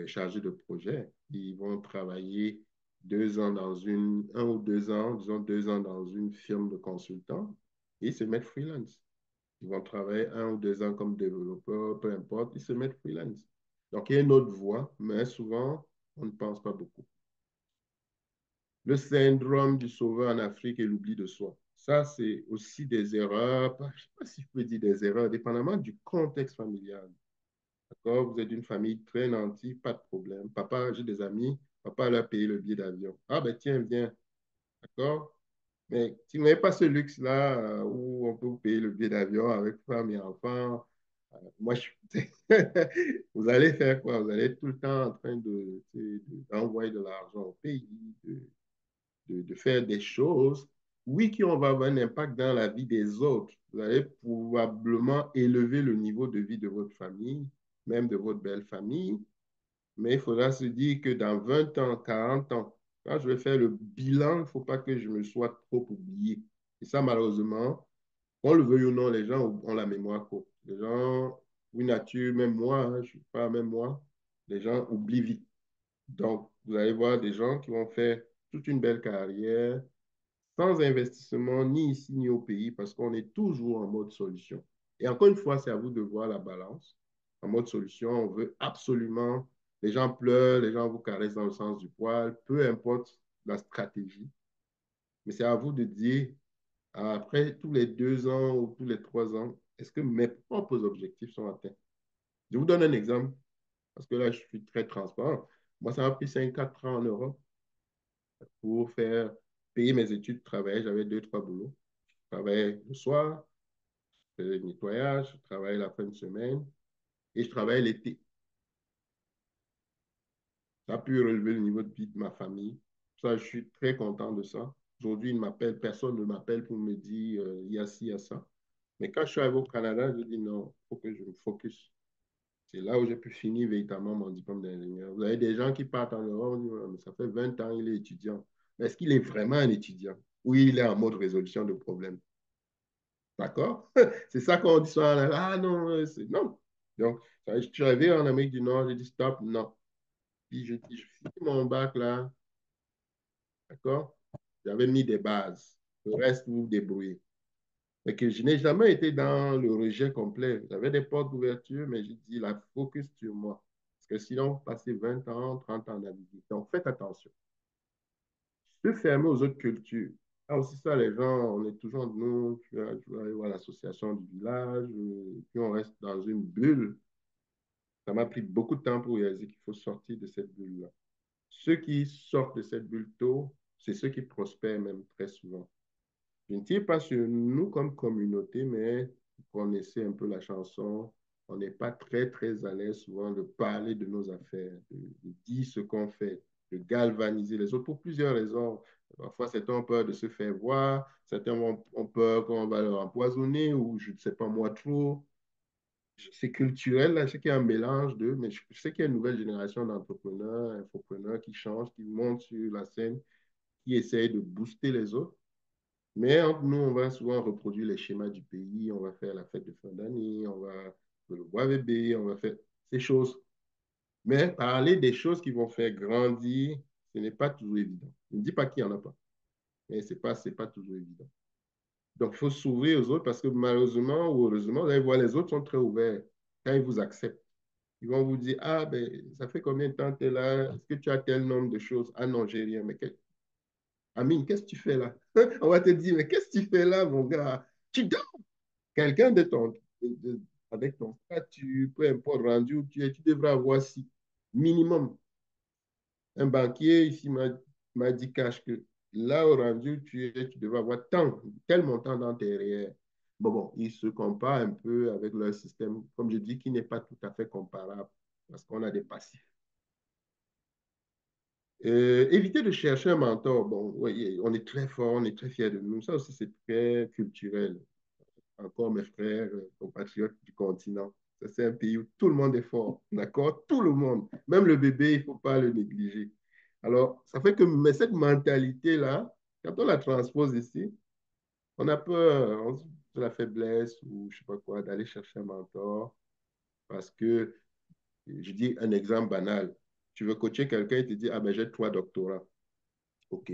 chargés de projet. Ils vont travailler 2 ans un ou 2 ans, disons 2 ans dans une firme de consultants et ils se mettent freelance. Ils vont travailler 1 ou 2 ans comme développeurs, peu importe, ils se mettent freelance. Donc, il y a une autre voie, mais souvent, on ne pense pas beaucoup. Le syndrome du sauveur en Afrique et l'oubli de soi. Ça, c'est aussi des erreurs, je ne sais pas si je peux dire des erreurs, dépendamment du contexte familial. D'accord? Vous êtes d'une famille très nantie, pas de problème. Papa, j'ai des amis, papa leur a payé le billet d'avion. Ah ben tiens, viens. D'accord? Mais si vous n'avez pas ce luxe-là où on peut vous payer le billet d'avion avec femme et enfant, moi, vous allez faire quoi? Vous allez être tout le temps en train d'envoyer de l'argent au pays, de faire des choses, oui, qui va avoir un impact dans la vie des autres. Vous allez probablement élever le niveau de vie de votre famille, même de votre belle famille, mais il faudra se dire que dans 20 ans, 40 ans, quand je vais faire le bilan, il ne faut pas que je me sois trop oublié. Et ça, malheureusement, qu'on le veuille ou non, les gens ont la mémoire courte. Les gens, oui, nature, même moi, hein, je ne suis pas même moi, les gens oublient vite. Donc, vous allez voir des gens qui vont faire toute une belle carrière sans investissement ni ici ni au pays parce qu'on est toujours en mode solution. Et encore une fois, c'est à vous de voir la balance. En mode solution, on veut absolument, les gens pleurent, les gens vous caressent dans le sens du poil, peu importe la stratégie. Mais c'est à vous de dire, après tous les 2 ans ou tous les 3 ans, est-ce que mes propres objectifs sont atteints? Je vous donne un exemple, parce que là, je suis très transparent. Moi, ça m'a pris 5-4 ans en Europe pour faire payer mes études, travailler. J'avais 2-3 boulots. Je travaillais le soir, je faisais le nettoyage, je travaillais la fin de semaine et je travaillais l'été. Ça a pu relever le niveau de vie de ma famille. Ça, je suis très content de ça. Aujourd'hui, personne ne m'appelle pour me dire il y a ci, il y a ça. Mais quand je suis arrivé au Canada, je dis non, il faut que je me focus. C'est là où j'ai pu finir véritablement mon diplôme d'ingénieur. Vous avez des gens qui partent en Europe, on dit, ouais, mais ça fait 20 ans, il est étudiant. Mais est-ce qu'il est vraiment un étudiant? Ou il est en mode résolution de problèmes? D'accord? C'est ça qu'on dit souvent. Ah non, non. Donc, je suis arrivé en Amérique du Nord, j'ai dit stop, non. Puis je finis mon bac là, d'accord? J'avais mis des bases. Le reste, vous vous débrouillez. Mais que je n'ai jamais été dans le rejet complet. J'avais des portes d'ouverture, mais j'ai dit la focus sur moi. Parce que sinon, passer 20 ans, 30 ans à vivre. Donc, faites attention. Se fermer aux autres cultures. Ah, aussi ça, les gens, on est toujours, nous, tu vas aller voir l'association du village, puis on reste dans une bulle. Ça m'a pris beaucoup de temps pour réaliser qu'il faut sortir de cette bulle-là. Ceux qui sortent de cette bulle tôt, c'est ceux qui prospèrent même très souvent. Je ne tire pas sur nous comme communauté, mais vous connaissez un peu la chanson. On n'est pas très, très à l'aise souvent de parler de nos affaires, de dire ce qu'on fait, de galvaniser les autres pour plusieurs raisons. Parfois, certains ont peur de se faire voir, certains ont peur qu'on va leur empoisonner ou je ne sais pas moi trop. C'est culturel, là, je sais qu'il y a un mélange d'eux, mais je sais qu'il y a une nouvelle génération d'entrepreneurs, infopreneurs qui changent, qui montent sur la scène, qui essayent de booster les autres. Mais entre nous, on va souvent reproduire les schémas du pays, on va faire la fête de fin d'année, on va faire le bois bébé, on va faire ces choses. Mais parler des choses qui vont faire grandir, ce n'est pas toujours évident. Je ne dis pas qu'il n'y en a pas, mais ce n'est pas toujours évident. Donc, il faut s'ouvrir aux autres parce que malheureusement ou heureusement, vous allez voir, les autres sont très ouverts quand ils vous acceptent. Ils vont vous dire, ah, ben, ça fait combien de temps que tu es là? Est-ce que tu as tel nombre de choses? Ah non, j'ai rien. Mais Amine, qu'est-ce que tu fais là? On va te dire, mais qu'est-ce que tu fais là, mon gars? Tu dors. Quelqu'un avec ton statut, peu importe rendu où tu es, tu devras avoir si, minimum. Un banquier ici m'a dit cash que là au rendu où tu es, tu devras avoir tel montant dans tes REER. Bon, ils se comparent un peu avec leur système, comme je dis, qui n'est pas tout à fait comparable parce qu'on a des passifs. Éviter de chercher un mentor. Bon, oui, on est très fort, on est très fiers de nous. Ça aussi, c'est très culturel. Encore mes frères, compatriotes du continent. Ça, c'est un pays où tout le monde est fort. D'accord? Tout le monde. Même le bébé, il ne faut pas le négliger. Alors, ça fait que mais cette mentalité-là, quand on la transpose ici, on a peur de la faiblesse ou je ne sais pas quoi, d'aller chercher un mentor. Parce que, je dis un exemple banal. Tu veux coacher quelqu'un, il te dit, ah ben j'ai 3 doctorats. OK,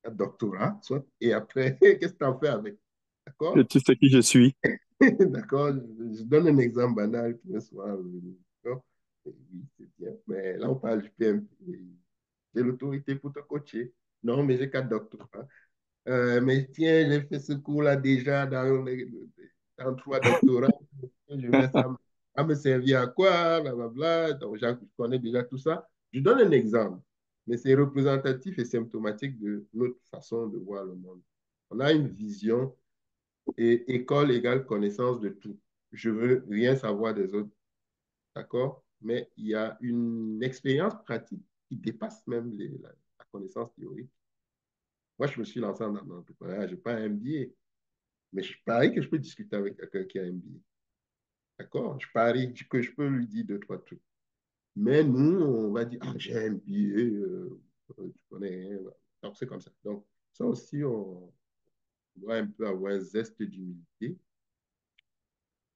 un doctorat, soit. Et après, qu'est-ce que tu en fais avec? Et D'accord? tu sais qui je suis. D'accord? Je donne un exemple banal qui me soit revenu. Oui, bien, mais là, on parle du PMP. J'ai l'autorité pour te coacher. Non, mais j'ai 4 doctorats. Mais tiens, j'ai fait ce cours-là déjà dans 3 doctorats. Je vais ça me servir à quoi, blablabla. Donc, je connais déjà tout ça. Je donne un exemple, mais c'est représentatif et symptomatique de notre façon de voir le monde. On a une vision et école égale connaissance de tout. Je veux rien savoir des autres, d'accord? Mais il y a une expérience pratique qui dépasse même la connaissance théorique. Moi, je me suis lancé dans l'entrepreneuriat, je n'ai pas un MBA, mais je parie que je peux discuter avec quelqu'un qui a un MBA. D'accord? Je parie que je peux lui dire 2, 3 trucs. Mais nous, on va dire, ah, j'ai un MBA, tu connais rien. Donc, c'est comme ça. Donc, ça aussi, on doit un peu avoir un zeste d'humilité.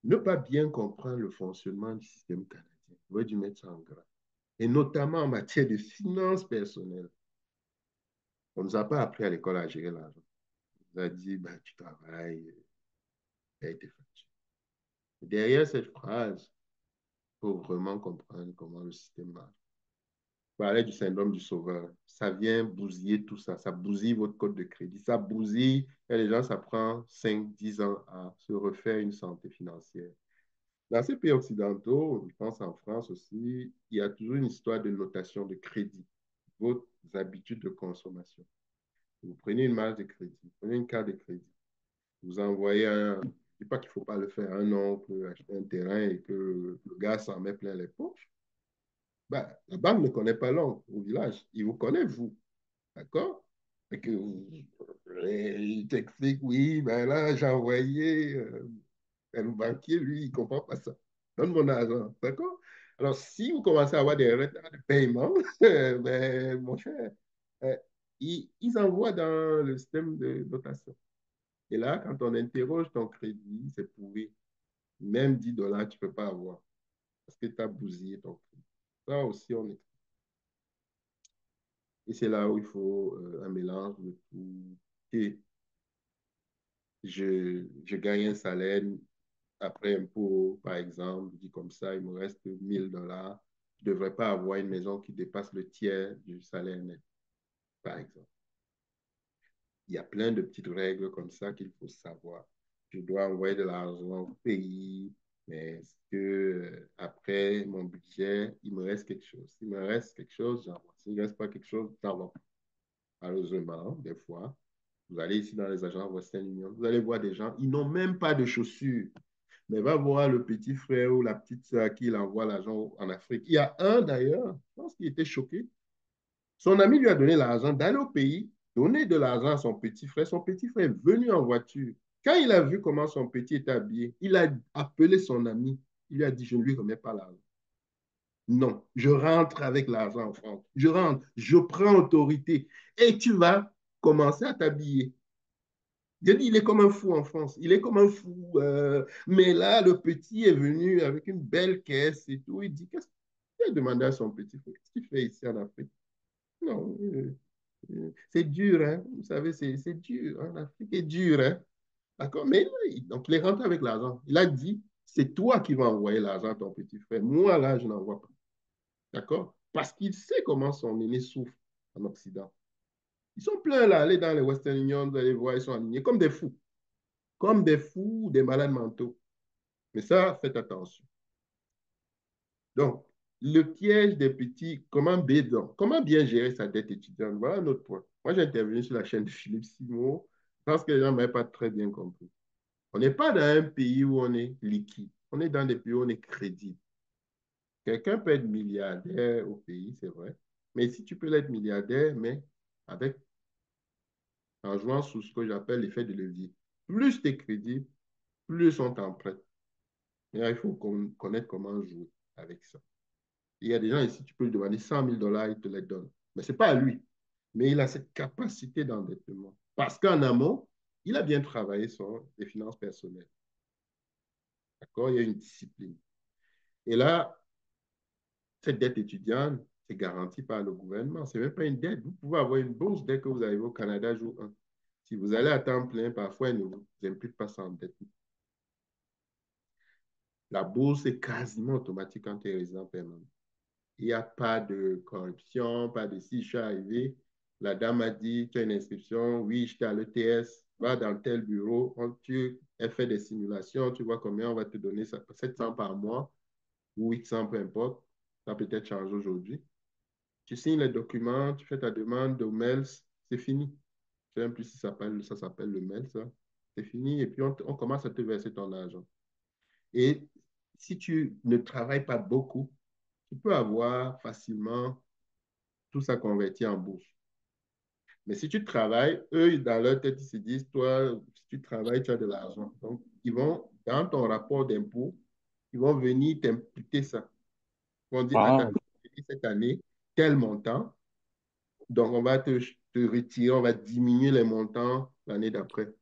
Ne pas bien comprendre le fonctionnement du système canadien. On va dû mettre ça en gras. Et notamment en matière de finances personnelles. On ne nous a pas appris à l'école à gérer l'argent. On nous a dit, ben, tu travailles, tu as été facturé. Derrière cette phrase, il faut vraiment comprendre comment le système marche. Je parlais du syndrome du sauveur. Ça vient bousiller tout ça. Ça bousille votre code de crédit. Ça bousille. Et les gens, ça prend 5, 10 ans à se refaire une santé financière. Dans ces pays occidentaux, je pense en France aussi, il y a toujours une histoire de notation de crédit, vos habitudes de consommation. Vous prenez une marge de crédit, vous prenez une carte de crédit, vous envoyez je ne dis pas qu'il ne faut pas le faire, un oncle acheter un terrain et que le gars s'en met plein les poches. Ben, la banque ne connaît pas l'oncle au village, il vous connaît, vous, d'accord? Et que il t'explique, oui, ben là, j'ai envoyé le banquier, lui, il ne comprend pas ça. Donne mon argent, d'accord? Alors, si vous commencez à avoir des retards de paiement, ben, mon cher, euh, ils envoient dans le système de notation. Et là, quand on interroge ton crédit, c'est pourri. Même 10 dollars, tu ne peux pas avoir parce que tu as bousillé ton crédit. Ça aussi, on est. Et c'est là où il faut un mélange de tout. Et je gagne un salaire après impôt, par exemple, je dis comme ça, il me reste 1 000 dollars. Je ne devrais pas avoir une maison qui dépasse le tiers du salaire net, par exemple. Il y a plein de petites règles comme ça qu'il faut savoir. Je dois envoyer de l'argent au pays, mais est-ce que après mon budget, il me reste quelque chose? S'il me reste quelque chose, j'envoie. S'il ne reste pas quelque chose, j'envoie. Malheureusement, des fois, vous allez ici dans les agences Western Union, vous allez voir des gens, ils n'ont même pas de chaussures. Mais va voir le petit frère ou la petite soeur à qui il envoie l'argent en Afrique. Il y a un d'ailleurs, je pense qu'il était choqué. Son ami lui a donné l'argent d'aller au pays, donner de l'argent à son petit frère. Son petit frère est venu en voiture. Quand il a vu comment son petit était habillé, il a appelé son ami. Il lui a dit, je ne lui remets pas l'argent. Non, je rentre avec l'argent en France. Je rentre, je prends autorité. Et tu vas commencer à t'habiller. Je dis, il est comme un fou en France. Il est comme un fou. Mais là, le petit est venu avec une belle caisse et tout. Il dit, qu'est-ce qu'il a demandé à son petit frère? Qu'est-ce qu'il fait ici en Afrique? Non, c'est dur, hein? Vous savez, c'est dur. En Afrique, c'est dur, hein? D'accord? Mais donc, il est rentré avec l'argent. Il a dit, c'est toi qui vas envoyer l'argent à ton petit frère. Moi, là, je n'envoie pas. D'accord? Parce qu'il sait comment son aîné souffre en Occident. Ils sont pleins là, allez dans les Western Union, vous allez voir, ils sont alignés comme des fous. Comme des fous, des malades mentaux. Mais ça, faites attention. Donc, le piège des petits, comment bien gérer sa dette étudiante? Voilà notre point. Moi, j'ai intervenu sur la chaîne de Philippe Simon. Je pense que les gens n'avaient pas très bien compris. On n'est pas dans un pays où on est liquide. On est dans des pays où on est crédible. Quelqu'un peut être milliardaire au pays, c'est vrai. Mais si tu peux être milliardaire, mais avec, en jouant sous ce que j'appelle l'effet de levier. Plus tu es crédible, plus on t'en prête. Mais il faut connaître comment jouer avec ça. Il y a des gens ici, tu peux lui demander 100 000 dollars, il te les donne. Mais ce n'est pas à lui. Mais il a cette capacité d'endettement. Parce qu'en amont, il a bien travaillé sur les finances personnelles. D'accord? Il y a une discipline. Et là, cette dette étudiante, c'est garanti par le gouvernement. Ce n'est même pas une dette. Vous pouvez avoir une bourse dès que vous arrivez au Canada jour 1. Si vous allez à temps plein, parfois, elle ne vous implique pas sans dette. La bourse est quasiment automatique quand tu es résident permanent. Il n'y a pas de corruption, pas de si je suis arrivé. La dame m'a dit, tu as une inscription, oui, j'étais à l'ETS, va dans tel bureau, elle fait des simulations, tu vois combien on va te donner, ça, 700 par mois ou 800, peu importe. Ça peut peut-être changé aujourd'hui. Tu signes les documents, tu fais ta demande au mail, c'est fini. Je ne sais même plus si ça s'appelle le mail, ça. C'est fini et puis on commence à te verser ton argent. Et si tu ne travailles pas beaucoup, tu peux avoir facilement tout ça converti en bourse. Mais si tu travailles, eux, dans leur tête, ils se disent, toi, si tu travailles, tu as de l'argent. Donc, ils vont, dans ton rapport d'impôt, ils vont venir t'imputer ça. Ils vont dire, ah, Ah, d'accord, cette année, tel montant. Donc, on va te retirer, on va diminuer les montants l'année d'après.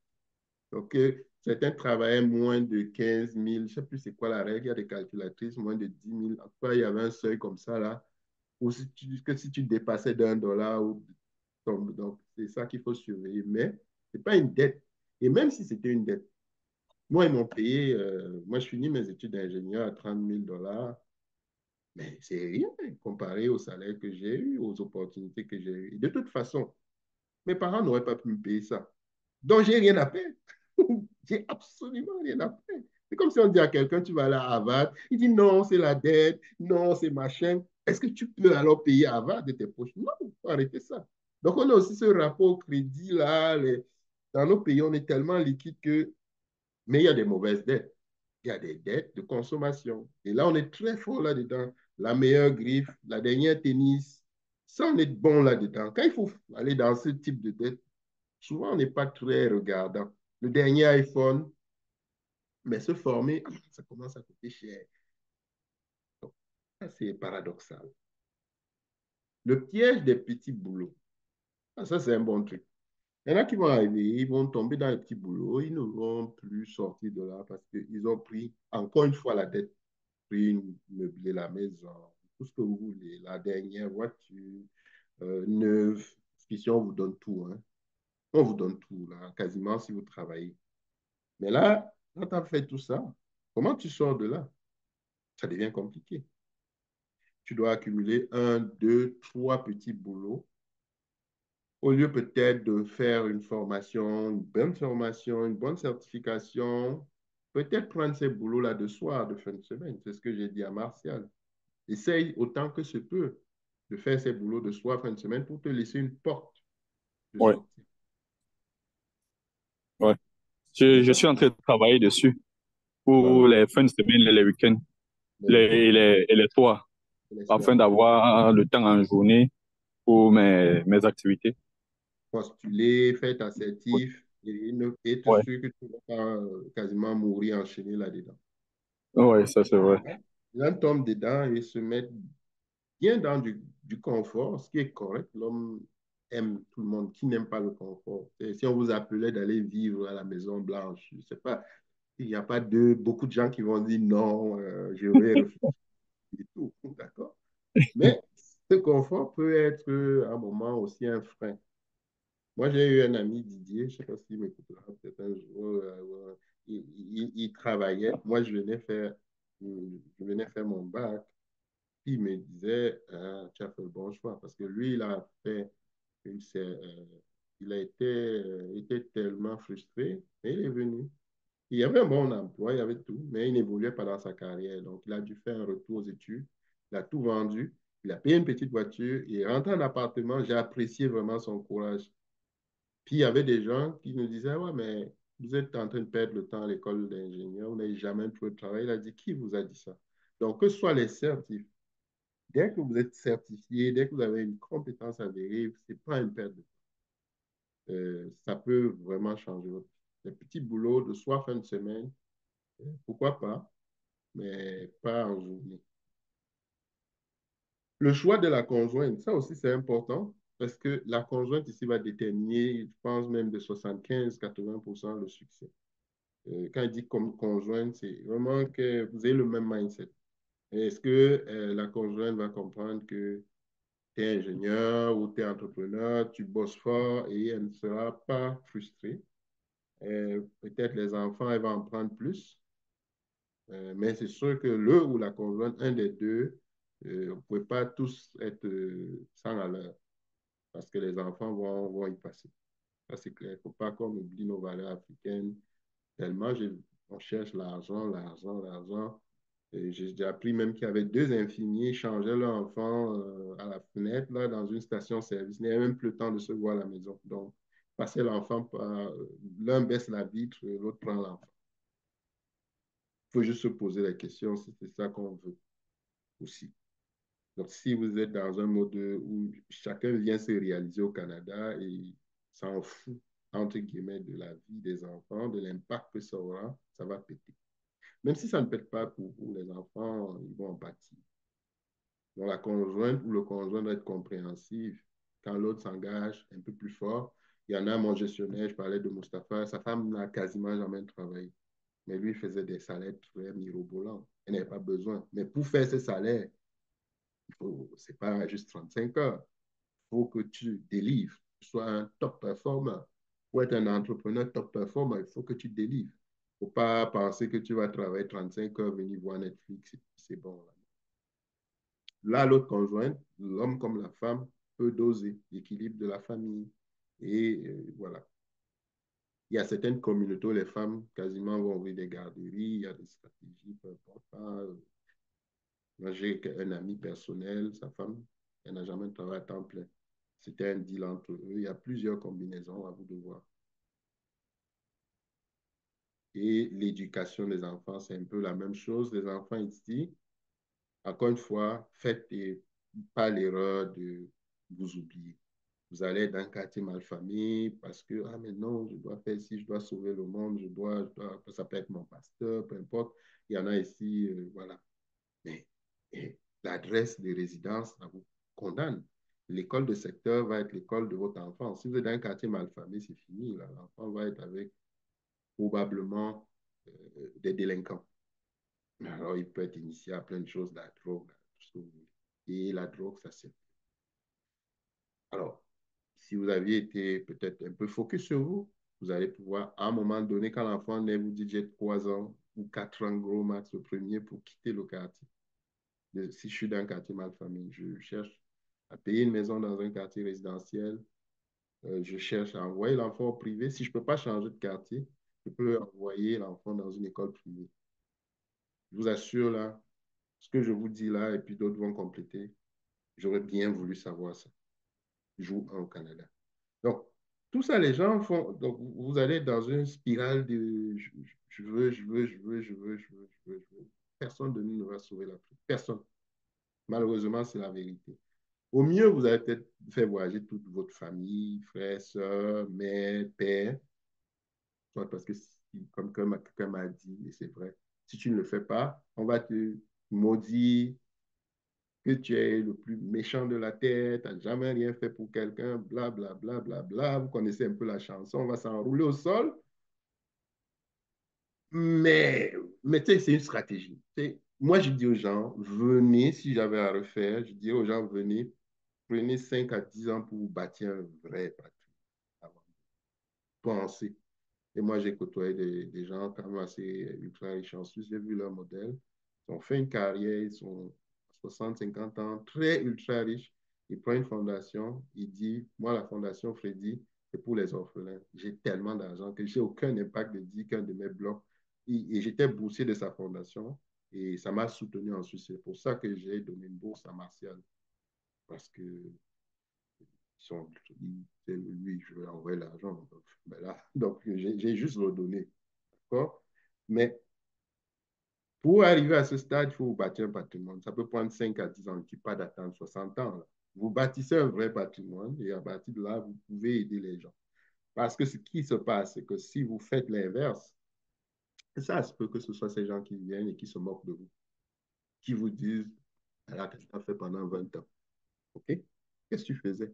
Donc, certains travaillaient moins de 15 000, je ne sais plus c'est quoi la règle, il y a des calculatrices, moins de 10 000. En tout cas, il y avait un seuil comme ça, là, ou si tu dépassais d'1 $, donc c'est ça qu'il faut surveiller. Mais ce n'est pas une dette. Et même si c'était une dette, moi, ils m'ont payé, moi, je finis mes études d'ingénieur à 30 000 $, mais c'est rien comparé au salaire que j'ai eu, aux opportunités que j'ai eues. Et de toute façon, mes parents n'auraient pas pu me payer ça. Donc, j'ai rien à perdre. J'ai absolument rien à perdre. C'est comme si on dit à quelqu'un, tu vas aller à Harvard. Il dit non, c'est la dette, non, c'est machin. Est-ce que tu peux alors payer Harvard de tes poches? Non, il faut arrêter ça. Donc, on a aussi ce rapport au crédit là. Dans nos pays, on est tellement liquide que. Mais il y a des mauvaises dettes. Il y a des dettes de consommation. Et là, on est très fort là-dedans. La meilleure griffe, la dernière tennis, ça, on est bon là-dedans. Quand il faut aller dans ce type de dette, souvent, on n'est pas très regardant. Le dernier iPhone, mais se former, ça commence à coûter cher. Donc, ça, c'est paradoxal. Le piège des petits boulots, ça, c'est un bon truc. Il y en a qui vont arriver, ils vont tomber dans les petits boulots, ils ne vont plus sortir de là parce qu'ils ont pris, encore une fois, la dette, pris meubler la maison, tout ce que vous voulez, la dernière voiture, neuve, parce qu'ici, on vous donne tout, hein. On vous donne tout, là, quasiment si vous travaillez. Mais là, quand tu as fait tout ça, comment tu sors de là? Ça devient compliqué. Tu dois accumuler un, deux, trois petits boulots au lieu peut-être de faire une formation, une bonne certification. Peut-être prendre ces boulots-là de soir, de fin de semaine. C'est ce que j'ai dit à Martial. Essaye autant que se peut de faire ces boulots de soir, fin de semaine, pour te laisser une porte de ouais, sortie. ouais. C'est Je ça. suis en train de travailler dessus Voilà. pour les fins de semaine et les week-ends Les week-ends et les soirs, et les afin soirs. d'avoir le temps en journée pour mes activités. Postuler, faire ta Ouais, certif et être ouais, sûr que tu ne vas pas quasiment mourir enchaîné là-dedans. ouais, ça c'est vrai. L'un tombe dedans et se met bien dans du confort, ce qui est correct. L'homme aime tout le monde. Qui n'aime pas le confort? Et si on vous appelait d'aller vivre à la Maison Blanche, je ne sais pas, il n'y a pas beaucoup de gens qui vont dire non, je vais refuser et tout. D'accord? Mais ce confort peut être à un moment aussi un frein. Moi, j'ai eu un ami, Didier, je ne sais pas s'il m'écoutera peut-être un jour. Il travaillait. Moi, je venais faire mon bac. Puis il me disait, ah, tu as fait le bon choix. Parce que lui, il a été tellement frustré, mais il est venu. Il avait un bon emploi, il avait tout, mais il n'évoluait pas dans sa carrière. Donc, il a dû faire un retour aux études. Il a tout vendu. Il a payé une petite voiture. Il est rentré en appartement. J'ai apprécié vraiment son courage. Puis, il y avait des gens qui nous disaient, ouais, mais vous êtes en train de perdre le temps à l'école d'ingénieur. Vous n'avez jamais trouvé de travail. Il a dit, qui vous a dit ça? Donc, que ce soit les certifs, dès que vous êtes certifié, dès que vous avez une compétence avérée, ce n'est pas une perte de temps. Ça peut vraiment changer votre vie. Les petits boulots de soit fin de semaine, pourquoi pas, mais pas en journée. Le choix de la conjointe, ça aussi c'est important parce que la conjointe ici va déterminer, je pense même de 75-80% le succès. Quand il dit comme conjointe, c'est vraiment que vous avez le même mindset. Est-ce que la conjointe va comprendre que tu es ingénieur ou tu es entrepreneur, tu bosses fort et elle ne sera pas frustrée. Peut-être les enfants, elle va en prendre plus, mais c'est sûr que le ou la conjointe, un des deux, On ne pouvait pas tous être 100 à l'heure parce que les enfants vont y passer. Ça, c'est clair. Il ne faut pas qu'on oublie nos valeurs africaines. Tellement, on cherche l'argent, l'argent, l'argent. J'ai appris même qu'il y avait deux infirmiers qui changeaient leur enfant à la fenêtre, là, dans une station-service. Il n'y avait même plus le temps de se voir à la maison. Donc, passer l'enfant par... L'un baisse la vitre, l'autre prend l'enfant. Il faut juste se poser la question si c'est ça qu'on veut aussi. Donc, si vous êtes dans un mode où chacun vient se réaliser au Canada et s'en fout, entre guillemets, de la vie des enfants, de l'impact que ça aura, ça va péter. Même si ça ne pète pas pour vous, les enfants, ils vont en pâtir. Donc, la conjointe ou le conjoint doit être compréhensif. Quand l'autre s'engage un peu plus fort, il y en a, mon gestionnaire, je parlais de Mustapha, sa femme n'a quasiment jamais travaillé. Mais lui, il faisait des salaires très mirobolants. Elle n'avait pas besoin. Mais pour faire ce salaire, ce n'est pas juste 35 heures. Il faut que tu délivres, que tu sois un top performer. Pour être un entrepreneur top performer, il faut que tu délivres. Il ne faut pas penser que tu vas travailler 35 heures, venir voir Netflix, c'est bon. Là, l'autre conjointe, l'homme comme la femme, peut doser l'équilibre de la famille. Et voilà. Il y a certaines communautés où les femmes quasiment vont ouvrir des garderies, il y a des stratégies, peu importe. Moi, j'ai un ami personnel, sa femme, elle n'a jamais travaillé à temps plein. C'était un deal entre eux. Il y a plusieurs combinaisons à vous de voir. Et l'éducation des enfants, c'est un peu la même chose. Les enfants ici, encore une fois, faites pas l'erreur de vous oublier. Vous allez dans un quartier malfamé parce que, ah, mais non, je dois faire ci, je dois sauver le monde, ça peut être mon pasteur, peu importe. Il y en a ici, voilà. Mais l'adresse de résidence, ça vous condamne. L'école de secteur va être l'école de votre enfant. Si vous êtes dans un quartier malfamé, c'est fini. L'enfant va être avec probablement des délinquants. Alors, il peut être initié à plein de choses, la drogue, tout ce que vous voulez. Et la drogue, ça c'est. Alors, si vous aviez été peut-être un peu focus sur vous, vous allez pouvoir, à un moment donné, quand l'enfant naît, vous dites j'ai 3 ans ou 4 ans, gros max, le premier, pour quitter le quartier. Si je suis dans un quartier malfamé, je cherche à payer une maison dans un quartier résidentiel, je cherche à envoyer l'enfant au privé. Si je ne peux pas changer de quartier, je peux envoyer l'enfant dans une école privée. Je vous assure, là, ce que je vous dis là, et puis d'autres vont compléter, j'aurais bien voulu savoir ça. Jour 1 au Canada. Donc, tout ça, les gens font. Donc, vous allez dans une spirale de je veux, je veux, je veux, je veux, je veux, je veux, je veux. Personne de nous ne va sauver l'Afrique. Personne. Malheureusement, c'est la vérité. Au mieux, vous allez peut-être faire voyager toute votre famille, frères, sœurs, mère, père. Soit parce que, comme quelqu'un m'a dit, et c'est vrai, si tu ne le fais pas, on va te maudire, que tu es le plus méchant de la terre, tu n'as jamais rien fait pour quelqu'un, bla, bla, bla, bla, bla. Vous connaissez un peu la chanson, on va s'enrouler au sol. Mais, mais tu sais, c'est une stratégie. Moi, je dis aux gens, venez, si j'avais à refaire, je dis aux gens, venez, prenez 5 à 10 ans pour vous bâtir un vrai patrimoine. Pensez. Et moi, j'ai côtoyé des gens quand même assez ultra riches en Suisse. J'ai vu leur modèle. Ils ont fait une carrière, ils sont 60, 50 ans, très ultra riches. Ils prennent une fondation, il dit, moi, la fondation Freddy, c'est pour les orphelins. J'ai tellement d'argent que j'ai aucun impact de dire qu'un de mes blocs. Et j'étais boursier de sa fondation et ça m'a soutenu en Suisse. C'est pour ça que j'ai donné une bourse à Martial. Parce que lui, je vais envoyer l'argent. Donc, ben là, donc j'ai juste redonné. D'accord? Mais pour arriver à ce stade, il faut vous bâtir un patrimoine. Ça peut prendre 5 à 10 ans, il ne pas d'attendre 60 ans. Là. Vous bâtissez un vrai patrimoine et à partir de là, vous pouvez aider les gens. Parce que ce qui se passe, c'est que si vous faites l'inverse, ça se peut que ce soit ces gens qui viennent et qui se moquent de vous, qui vous disent, alors, qu'est-ce que tu as fait pendant 20 ans? OK? Qu'est-ce que tu faisais?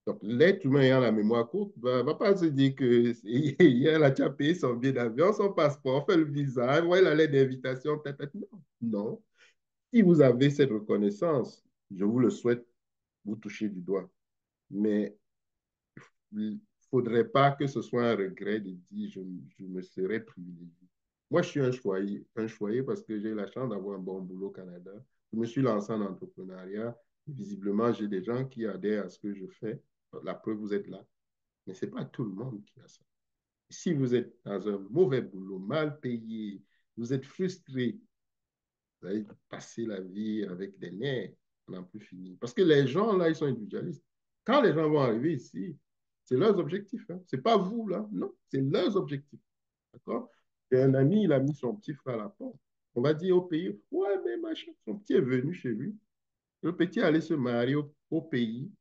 Donc, l'être humain ayant la mémoire courte ne va pas se dire que hier, là, tu as payé son billet d'avion, son passeport, fait le visa, envoyé la lettre d'invitation. Non, non. Si vous avez cette reconnaissance, je vous le souhaite, vous touchez du doigt. Mais il ne faudrait pas que ce soit un regret de dire je me serais privilégié. Moi, je suis un choyé parce que j'ai eu la chance d'avoir un bon boulot au Canada. Je me suis lancé en entrepreneuriat. Visiblement, j'ai des gens qui adhèrent à ce que je fais. La preuve, vous êtes là. Mais ce n'est pas tout le monde qui a ça. Si vous êtes dans un mauvais boulot, mal payé, vous êtes frustré, vous allez passer la vie avec des nerfs, on n'en plus fini. Parce que les gens, là, ils sont individualistes. Quand les gens vont arriver ici, c'est leurs objectifs. Hein. Ce n'est pas vous, là. Non, c'est leurs objectifs. D'accord? Et un ami, il a mis son petit frère à la porte. On va dire au pays, ouais, mais machin, son petit est venu chez lui. Le petit allait se marier au pays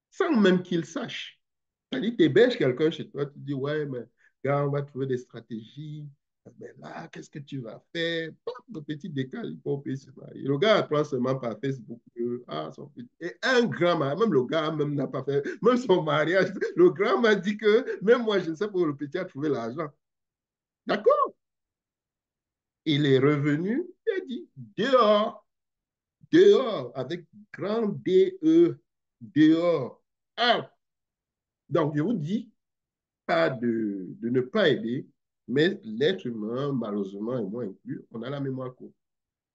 sans même qu'il sache. C'est-à-dire, tu héberges quelqu'un chez toi, tu dis, ouais, mais gars, on va trouver des stratégies. Mais là, qu'est-ce que tu vas faire? Pop, le petit décale, il faut payer se marier. Le gars apprend seulement par Facebook que, ah, son petit. Et un grand mariage, même le gars même n'a pas fait, même son mariage, le grand m'a dit que, même moi, je ne sais pas où le petit a trouvé l'argent. D'accord? Il est revenu, il a dit, dehors, dehors, avec grand D-E, dehors. Ah, donc, je vous dis, pas de ne pas aider, mais l'être humain, malheureusement, et moi inclus, on a la mémoire courte.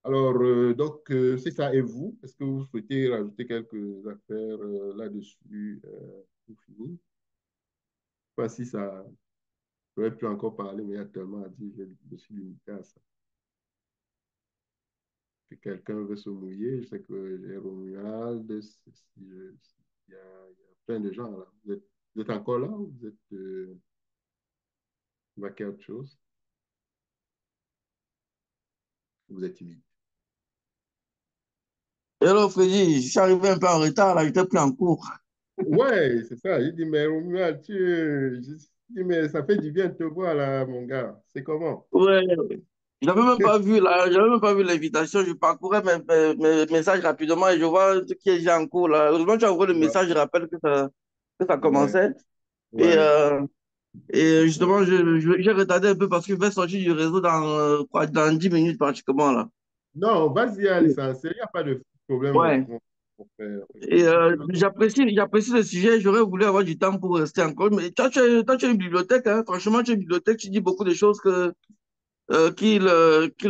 Alors, donc, c'est ça. Et vous, est-ce que vous souhaitez rajouter quelques affaires là-dessus pour finir? Je ne sais pas si ça, j'aurais pu encore parler, mais il y a tellement à dire, je me suis limité à ça. Que quelqu'un veut se mouiller, je sais que j'ai Romuald, il y a plein de gens là. Vous êtes encore là ou vous êtes vaqué à autre chose? Vous êtes timide. Et alors, Freddy, je suis arrivé un peu en retard, là, j'étais pris en cours. Ouais, c'est ça. Il dit, mais Romuald, je dis, mais ça fait du bien de te voir là, mon gars. C'est comment? Ouais, je n'avais même pas vu, là, j'avais même pas vu l'invitation, je parcourais mes messages rapidement et je vois ce qui est déjà en cours, là. Heureusement, tu as envoyé le Ouais, message, je rappelle que ça ouais, commençait. Et, ouais. Ouais. justement, j'ai retardé un peu parce que je vais sortir du réseau dans, quoi, dans 10 minutes pratiquement, là. Non, vas-y à l'essentiel. Il n'y a pas de problème. Ouais. On fait Et discuter. j'apprécie le sujet, j'aurais voulu avoir du temps pour rester encore. Mais toi, tu as une bibliothèque, hein. Franchement, tu as une bibliothèque, tu dis beaucoup de choses qu'il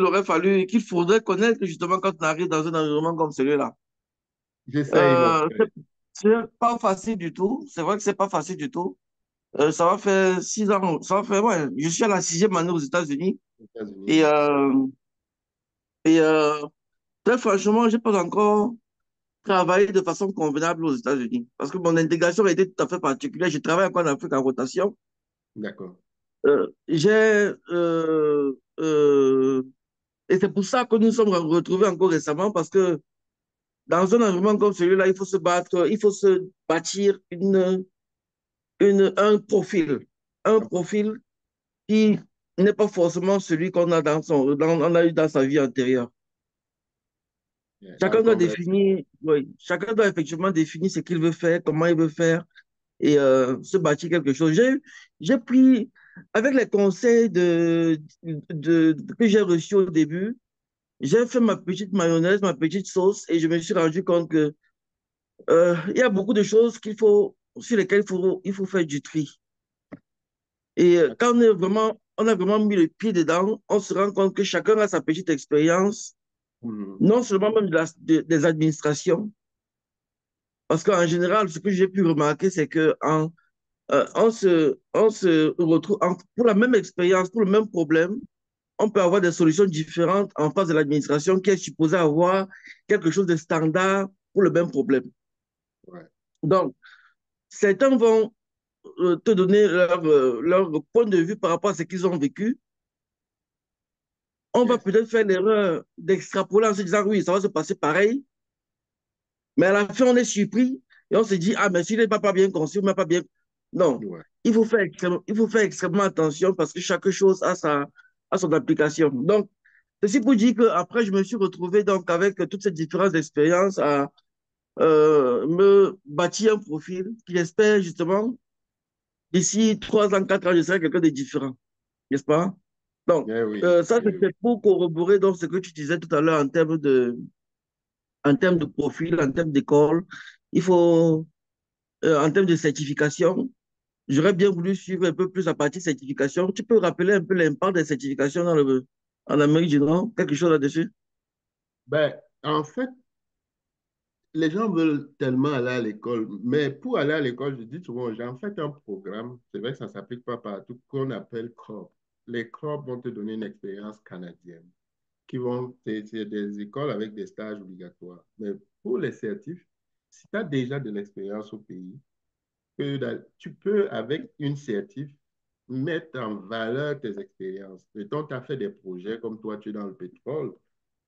aurait fallu, qu'il faudrait connaître justement quand on arrive dans un environnement comme celui-là. J'essaye, mon Euh, frère. c'est c'est pas facile du tout. C'est vrai que c'est pas facile du tout. Ça va faire 6 ans. Ça va faire, ouais. Je suis à la 6e année aux États-Unis. Aux États-Unis, Et, d'accord. très franchement, j'ai pas encore travaillé de façon convenable aux États-Unis. Parce que mon intégration a été tout à fait particulière. Je travaille encore en Afrique en rotation. D'accord. J'ai et c'est pour ça que nous nous sommes retrouvés encore récemment parce que dans un environnement comme celui-là, il faut se battre, il faut se bâtir un profil qui n'est pas forcément celui qu'on a on a eu dans sa vie antérieure. Yeah, dans le Chacun doit congrès. définir, oui, chacun doit effectivement définir ce qu'il veut faire, comment il veut faire et se bâtir quelque chose. J'ai pris, avec les conseils que j'ai reçus au début, j'ai fait ma petite mayonnaise, ma petite sauce et je me suis rendu compte que il y a beaucoup de choses sur lesquelles il faut faire du tri. Et quand on a vraiment mis le pied dedans, on se rend compte que chacun a sa petite expérience, Mhm. non seulement même des administrations, parce qu'en général, ce que j'ai pu remarquer, c'est que on se retrouve pour la même expérience, pour le même problème, on peut avoir des solutions différentes en face de l'administration qui est supposée avoir quelque chose de standard pour le même problème. Ouais. Donc, certains vont te donner leur point de vue par rapport à ce qu'ils ont vécu. On va Yes. peut-être faire l'erreur d'extrapoler en se disant, oui, ça va se passer pareil, mais à la fin, on est surpris et on se dit, ah, mais s'il n'est pas bien conçu, mais pas bien. Non, Ouais. il faut faire extrêmement attention parce que chaque chose a son application. Donc, ceci pour dire qu'après, je me suis retrouvé donc avec toutes ces différentes expériences à me bâtir un profil qui espère justement, d'ici 3 ans, 4 ans, je serai quelqu'un de différent, n'est-ce pas? Donc, Yeah, oui. ça, Yeah, oui. c'était pour corroborer donc, ce que tu disais tout à l'heure en termes de profil, en termes d'école. Il faut, en termes de certification, j'aurais bien voulu suivre un peu plus la partie certification. Tu peux rappeler un peu l'impact des certifications en Amérique du Nord, quelque chose là-dessus? Ben, en fait, les gens veulent tellement aller à l'école, mais pour aller à l'école, je dis souvent aux gens, faites un programme, c'est vrai que ça ne s'applique pas partout, qu'on appelle CROP. Les CROP vont te donner une expérience canadienne, c'est des écoles avec des stages obligatoires. Mais pour les certifs, si tu as déjà de l'expérience au pays, tu peux, avec une certif, mettre en valeur tes expériences. Et donc, tu as fait des projets comme toi, tu es dans le pétrole,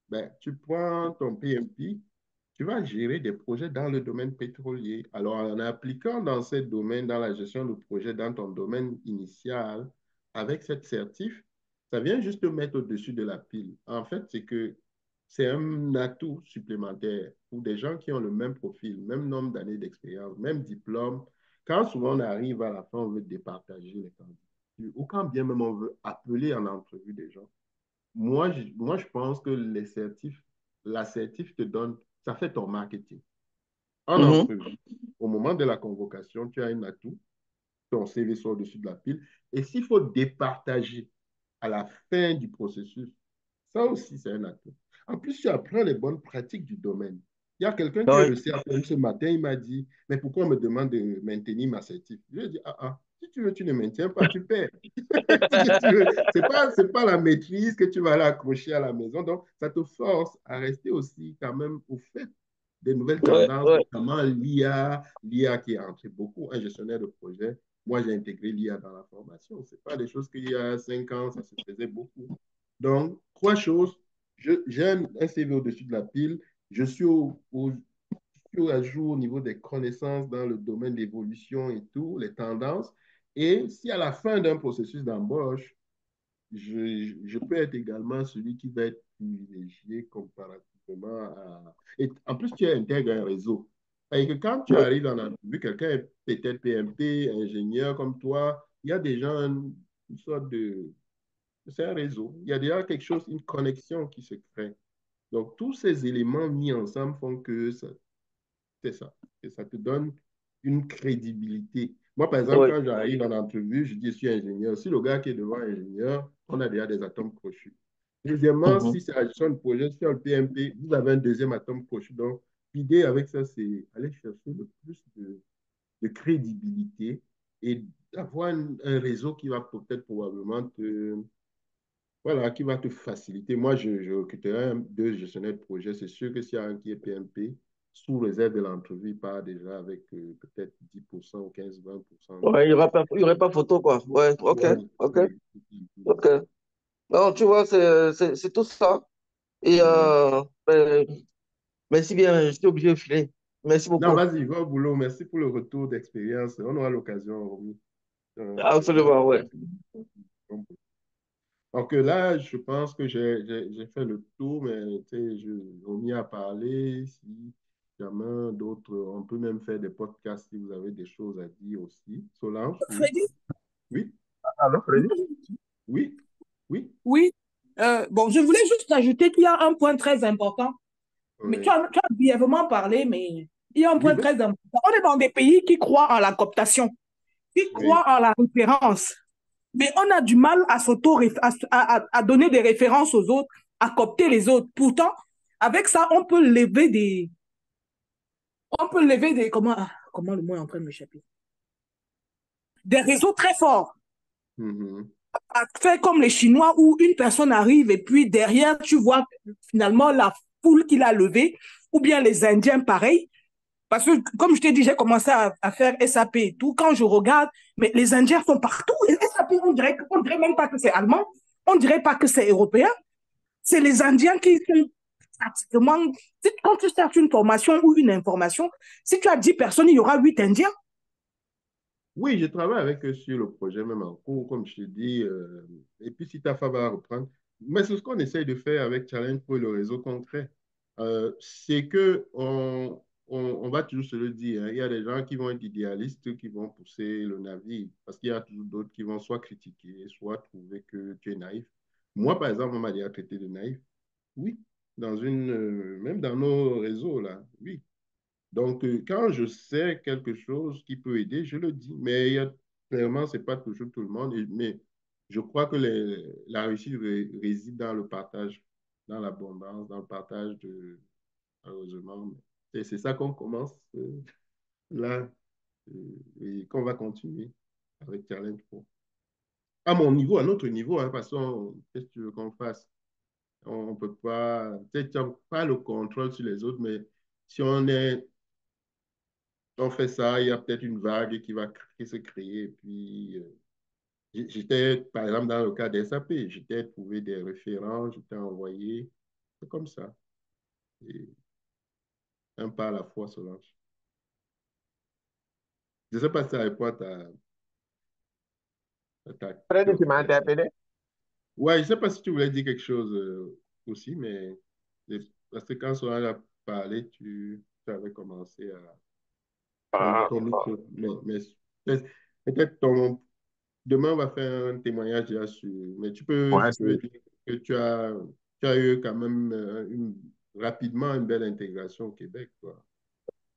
ben, tu prends ton PMP, tu vas gérer des projets dans le domaine pétrolier. Alors, en appliquant dans ces domaines, dans la gestion de projet, dans ton domaine initial, avec cette certif, ça vient juste te mettre au-dessus de la pile. En fait, c'est un atout supplémentaire pour des gens qui ont le même profil, même nombre d'années d'expérience, même diplôme. Quand souvent on arrive à la fin, on veut départager les candidatures, ou quand bien même on veut appeler en entrevue des gens. Moi, je pense que l'assertif te donne, ça fait ton marketing. En Mhm. entrevue, au moment de la convocation, tu as un atout, ton CV sort au-dessus de la pile. Et s'il faut départager à la fin du processus, ça aussi, c'est un atout. En plus, tu apprends les bonnes pratiques du domaine. Il y a quelqu'un qui est Ouais, le CRPM ce matin, il m'a dit, mais pourquoi on me demande de maintenir ma certif? Je lui ai dit, si tu veux, tu ne maintiens pas, tu perds. C'est pas la maîtrise que tu vas aller accrocher à la maison. Donc, ça te force à rester aussi quand même au fait des nouvelles ouais, tendances, ouais. notamment l'IA qui est entré beaucoup, un gestionnaire de projet. Moi, j'ai intégré l'IA dans la formation. Ce n'est pas des choses qu'il y a 5 ans, ça se faisait beaucoup. Donc, trois choses. J'ai un CV au-dessus de la pile. Je suis à jour au niveau des connaissances dans le domaine d'évolution et tout, les tendances. Et si à la fin d'un processus d'embauche, je peux être également celui qui va être privilégié comparativement à... Et en plus, tu intègres un réseau. Et que quand tu Ouais, arrives dans l'entrevue, quelqu'un est peut-être PMP, ingénieur comme toi, il y a déjà une sorte de... C'est un réseau. Il y a déjà quelque chose, une connexion qui se crée. Donc, tous ces éléments mis ensemble font que c'est ça. Et ça te donne une crédibilité. Moi, par exemple, ouais. quand j'arrive en entrevue, je dis je suis ingénieur. Si le gars qui est devant est ingénieur, on a déjà des atomes crochus. Deuxièmement, Mhm. si c'est la gestion de projet sur le PMP, vous avez un deuxième atome crochu. Donc, l'idée avec ça, c'est aller chercher le plus de crédibilité et d'avoir un réseau qui va peut-être probablement voilà, qui va te faciliter. Moi, je recruterai deux gestionnaires de projet. C'est sûr que s'il y a un qui est PMP, sous réserve de l'entrevue, il part déjà avec peut-être 10% ou 15-20% Ouais, il y aurait pas photo, quoi. Ouais, ok, ouais, ok, oui, ok. Non, tu vois, c'est tout ça. Et mhm. merci bien, je suis obligé de filer. Merci Non, beaucoup. vas-y, va au boulot. Merci pour le retour d'expérience. On aura l'occasion, Romy. Vraiment. Absolument, ouais. Donc là, je pense que j'ai fait le tour, mais tu sais, on y a parlé. Si jamais d'autres, on peut même faire des podcasts si vous avez des choses à dire aussi. Solange, oui, Freddy, oui, Allô, Freddy? oui, oui, oui. Bon, je voulais juste ajouter qu'il y a un point très important. Mais oui, tu as brièvement parlé, mais il y a un oui, point très important. On est dans des pays qui croient en la cooptation, qui oui. croient en la référence. Mais on a du mal à à donner des références aux autres, à coopter les autres. Pourtant, avec ça, comment le mot est en train de m'échapper? Des réseaux très forts. Mhm. À faire comme les Chinois où une personne arrive et puis derrière, tu vois finalement la foule qu'il a levée, ou bien les Indiens pareil. Parce que, comme je t'ai dit, j'ai commencé à faire SAP et tout. Quand je regarde, mais les Indiens sont partout. Et SAP, on dirait même pas que c'est allemand. On dirait pas que c'est européen. C'est les Indiens qui sont pratiquement. Quand tu cherches une formation ou une information, si tu as 10 personnes, il y aura 8 Indiens. Oui, je travaille avec eux sur le projet, même en cours, comme je te dis. Et puis, si ta femme va reprendre. Mais c'est ce qu'on essaye de faire avec Challenge pour le réseau concret. C'est que on va toujours se le dire, hein, il y a des gens qui vont être idéalistes, qui vont pousser le navire, parce qu'il y a toujours d'autres qui vont soit critiquer, soit trouver que tu es naïf. Moi, par exemple, on m'a déjà traité de naïf. Oui, même dans nos réseaux, là, oui. Donc, quand je sais quelque chose qui peut aider, je le dis. Mais il y a clairement, c'est pas toujours tout le monde, mais je crois que la réussite réside dans le partage, dans l'abondance, dans le partage de, heureusement. Et c'est ça qu'on commence là et qu'on va continuer avec Challenge Pro. À mon niveau, à notre niveau, hein, parce que qu'est-ce que tu veux qu'on fasse? On ne peut pas, tu n'as pas le contrôle sur les autres, mais si on fait ça, il y a peut-être une vague qui se créer. Et puis, j'étais, par exemple, dans le cas des SAP, j'étais trouvé des référents, j'étais envoyé. C'est comme ça. Et un pas à la fois, Solange. Je ne sais pas si ça répond à ta Fred, tu m'as question. interpellé? Ouais, je ne sais pas si tu voulais dire quelque chose aussi, mais parce que quand Solange a parlé, tu avais commencé à Ah, ton micro. Mais peut-être demain, on va faire un témoignage là-dessus. Mais ouais, tu peux dire que tu as eu quand même rapidement une belle intégration au Québec, quoi.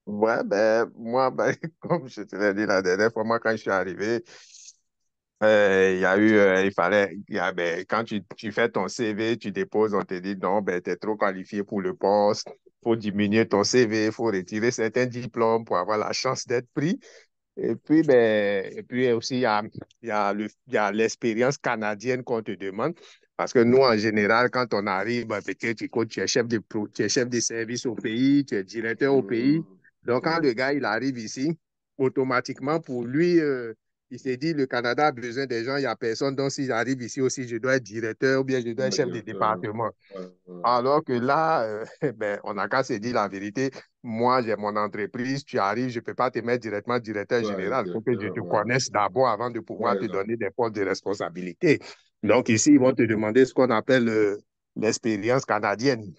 ouais, ben, moi, ben, comme je te l'ai dit la dernière fois, moi, quand je suis arrivé, il y a eu, il fallait, ben, quand tu fais ton CV, tu déposes, on te dit non, ben, tu es trop qualifié pour le poste, faut diminuer ton CV, faut retirer certains diplômes pour avoir la chance d'être pris. Et puis, ben, et puis aussi, il y a l'expérience canadienne qu'on te demande. Parce que nous, en général, quand on arrive, ben, peut-être tu es tu es chef de service au pays, tu es directeur au pays. Donc, quand le gars, il arrive ici, automatiquement, pour lui, il s'est dit, le Canada a besoin des gens, il n'y a personne. Donc, si j'arrive ici aussi, je dois être directeur ou bien je dois être chef de département. Alors que là, ben, on n'a qu'à se dire la vérité. Moi, j'ai mon entreprise, tu arrives, je ne peux pas te mettre directement directeur Ouais, général. Il faut que je directeur, te ouais. connaisse d'abord avant de Tu as pouvoir te raison. donner des postes de responsabilité. Donc ici, ils vont te demander ce qu'on appelle l'expérience canadienne.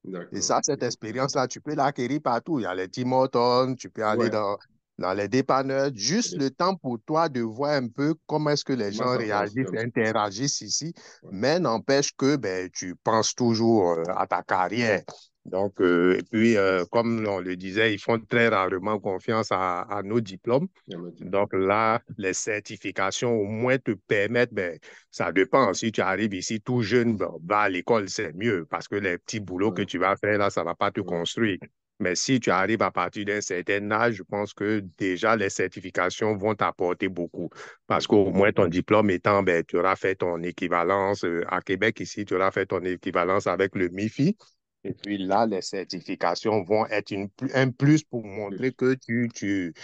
Et D'accord. ça, cette expérience-là, tu peux l'acquérir partout. Il y a les Tim Hortons, tu peux aller Ouais. dans les dépanneurs, juste le temps pour toi de voir un peu comment est-ce que les Comment gens ça réagissent, fonctionne? interagissent ici, Ouais. mais n'empêche que ben, tu penses toujours à ta carrière. Donc, et puis, comme on le disait, ils font très rarement confiance à nos diplômes. Donc là, les certifications au moins te permettent, ben, ça dépend. Si tu arrives ici tout jeune, ben, va à l'école, c'est mieux parce que les petits boulots que Ouais. tu vas faire là, ça ne va pas te Ouais. construire. Mais si tu arrives à partir d'un certain âge, je pense que déjà les certifications vont t'apporter beaucoup. Parce qu'au moins ton diplôme étant, ben, tu auras fait ton équivalence à Québec ici, tu auras fait ton équivalence avec le MIFI. Et puis là, les certifications vont être un plus pour montrer que tu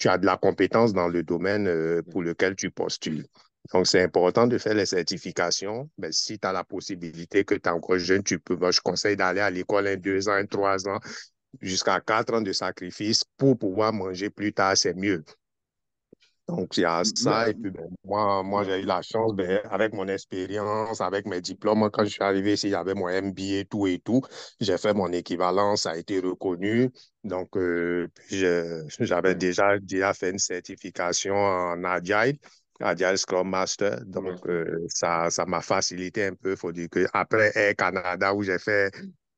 as de la compétence dans le domaine pour lequel tu postules. Donc, c'est important de faire les certifications. Mais si tu as la possibilité que tu es encore jeune, tu peux. Moi, je conseille d'aller à l'école 2 ans, 3 ans, jusqu'à 4 ans de sacrifice pour pouvoir manger plus tard, c'est mieux. Donc, il y a Mais, ça. Et puis, ben, moi ouais. j'ai eu la chance, ben, avec mon expérience, avec mes diplômes, quand je suis arrivé ici, j'avais mon MBA, tout et tout. J'ai fait mon équivalence, ça a été reconnu. Donc, puis j'avais Ouais. déjà fait une certification en Agile, Agile Scrum Master. Donc, Master. ça m'a facilité un peu. Il faut dire qu'après Air Canada, où j'ai fait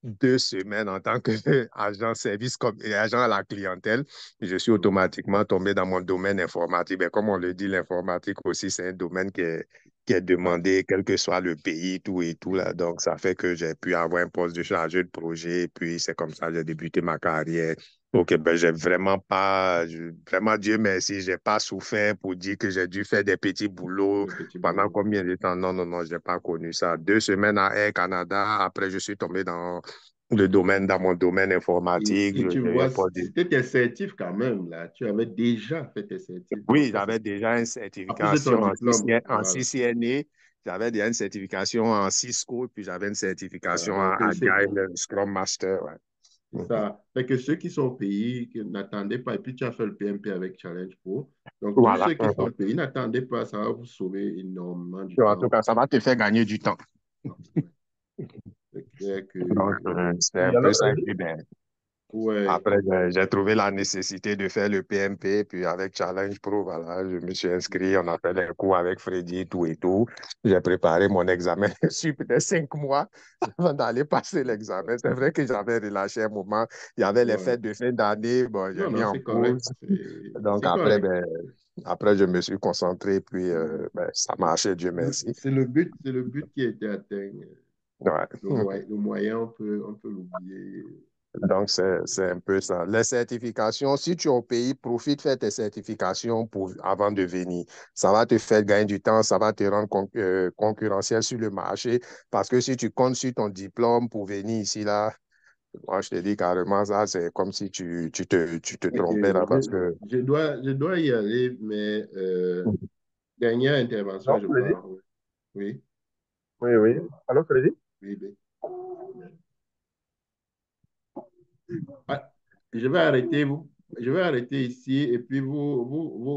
2 semaines en tant qu'agent service et agent à la clientèle, je suis automatiquement tombé dans mon domaine informatique. Ben, comme on le dit, l'informatique aussi, c'est un domaine qui est Ouais. demandé, quel que soit le pays, tout et tout. Là. Donc, ça fait que j'ai pu avoir un poste de chargé de projet. Et puis, c'est comme ça que j'ai débuté ma carrière. OK, ben, j'ai vraiment pas, vraiment, Dieu merci, j'ai pas souffert pour dire que j'ai dû faire des petits boulots Le petit pendant boulot. combien de temps. Non, non, non, j'ai pas connu ça. 2 semaines à Air Canada. Après, je suis tombé dans mon domaine informatique. Et tu J'ai eu un vois, poste de c'était tes certifs quand même, là. Tu avais déjà fait tes certifs. Donc, Oui, ça, c'est j'avais déjà une en plus de ton certification diplôme. en Voilà. CCNA, j'avais déjà une certification en Cisco, puis j'avais une certification en Donc, Agile Scrum Master. Ouais. c'est Mhm. ça. Fait que ceux qui sont au pays qui n'attendaient pas, et puis tu as fait le PMP avec Challenge Pro. Donc, tous Voilà. ceux qui sont au pays n'attendaient pas, ça va vous sauver énormément du En tout temps. cas, ça va te faire gagner du temps. Ouais. C'est clair que, Donc, c'est Et un peu alors, ça. Et puis, ben, ouais, après, j'ai trouvé la nécessité de faire le PMP, puis avec Challenge Pro, voilà, je me suis inscrit, on a fait des cours avec Freddy, tout et tout. J'ai préparé mon examen sur peut-être 5 mois avant d'aller passer l'examen. C'est vrai que j'avais relâché un moment. Il y avait les ouais. fêtes de fin d'année, bon, j'ai Non, mis non, en c'est correct. pause. Donc C'est après, correct. ben, Après, je me suis concentré, puis ben, ça marchait, Dieu merci. C'est le but qui a été atteint. Ouais. Le moyen, on peut l'oublier. Donc, c'est un peu ça. Les certifications, si tu es au pays, profite, fais tes certifications avant de venir. Ça va te faire gagner du temps, ça va te rendre concurrentiel sur le marché. Parce que si tu comptes sur ton diplôme pour venir ici, là, moi, je te dis carrément, ça, c'est comme si tu te Ok, trompais là, parce que... je dois y aller, mais dernière intervention, Alors, je Freddy? crois. Oui, Oui, oui. Alors, Freddy? oui, oui. Ah, je vais arrêter ici et puis vous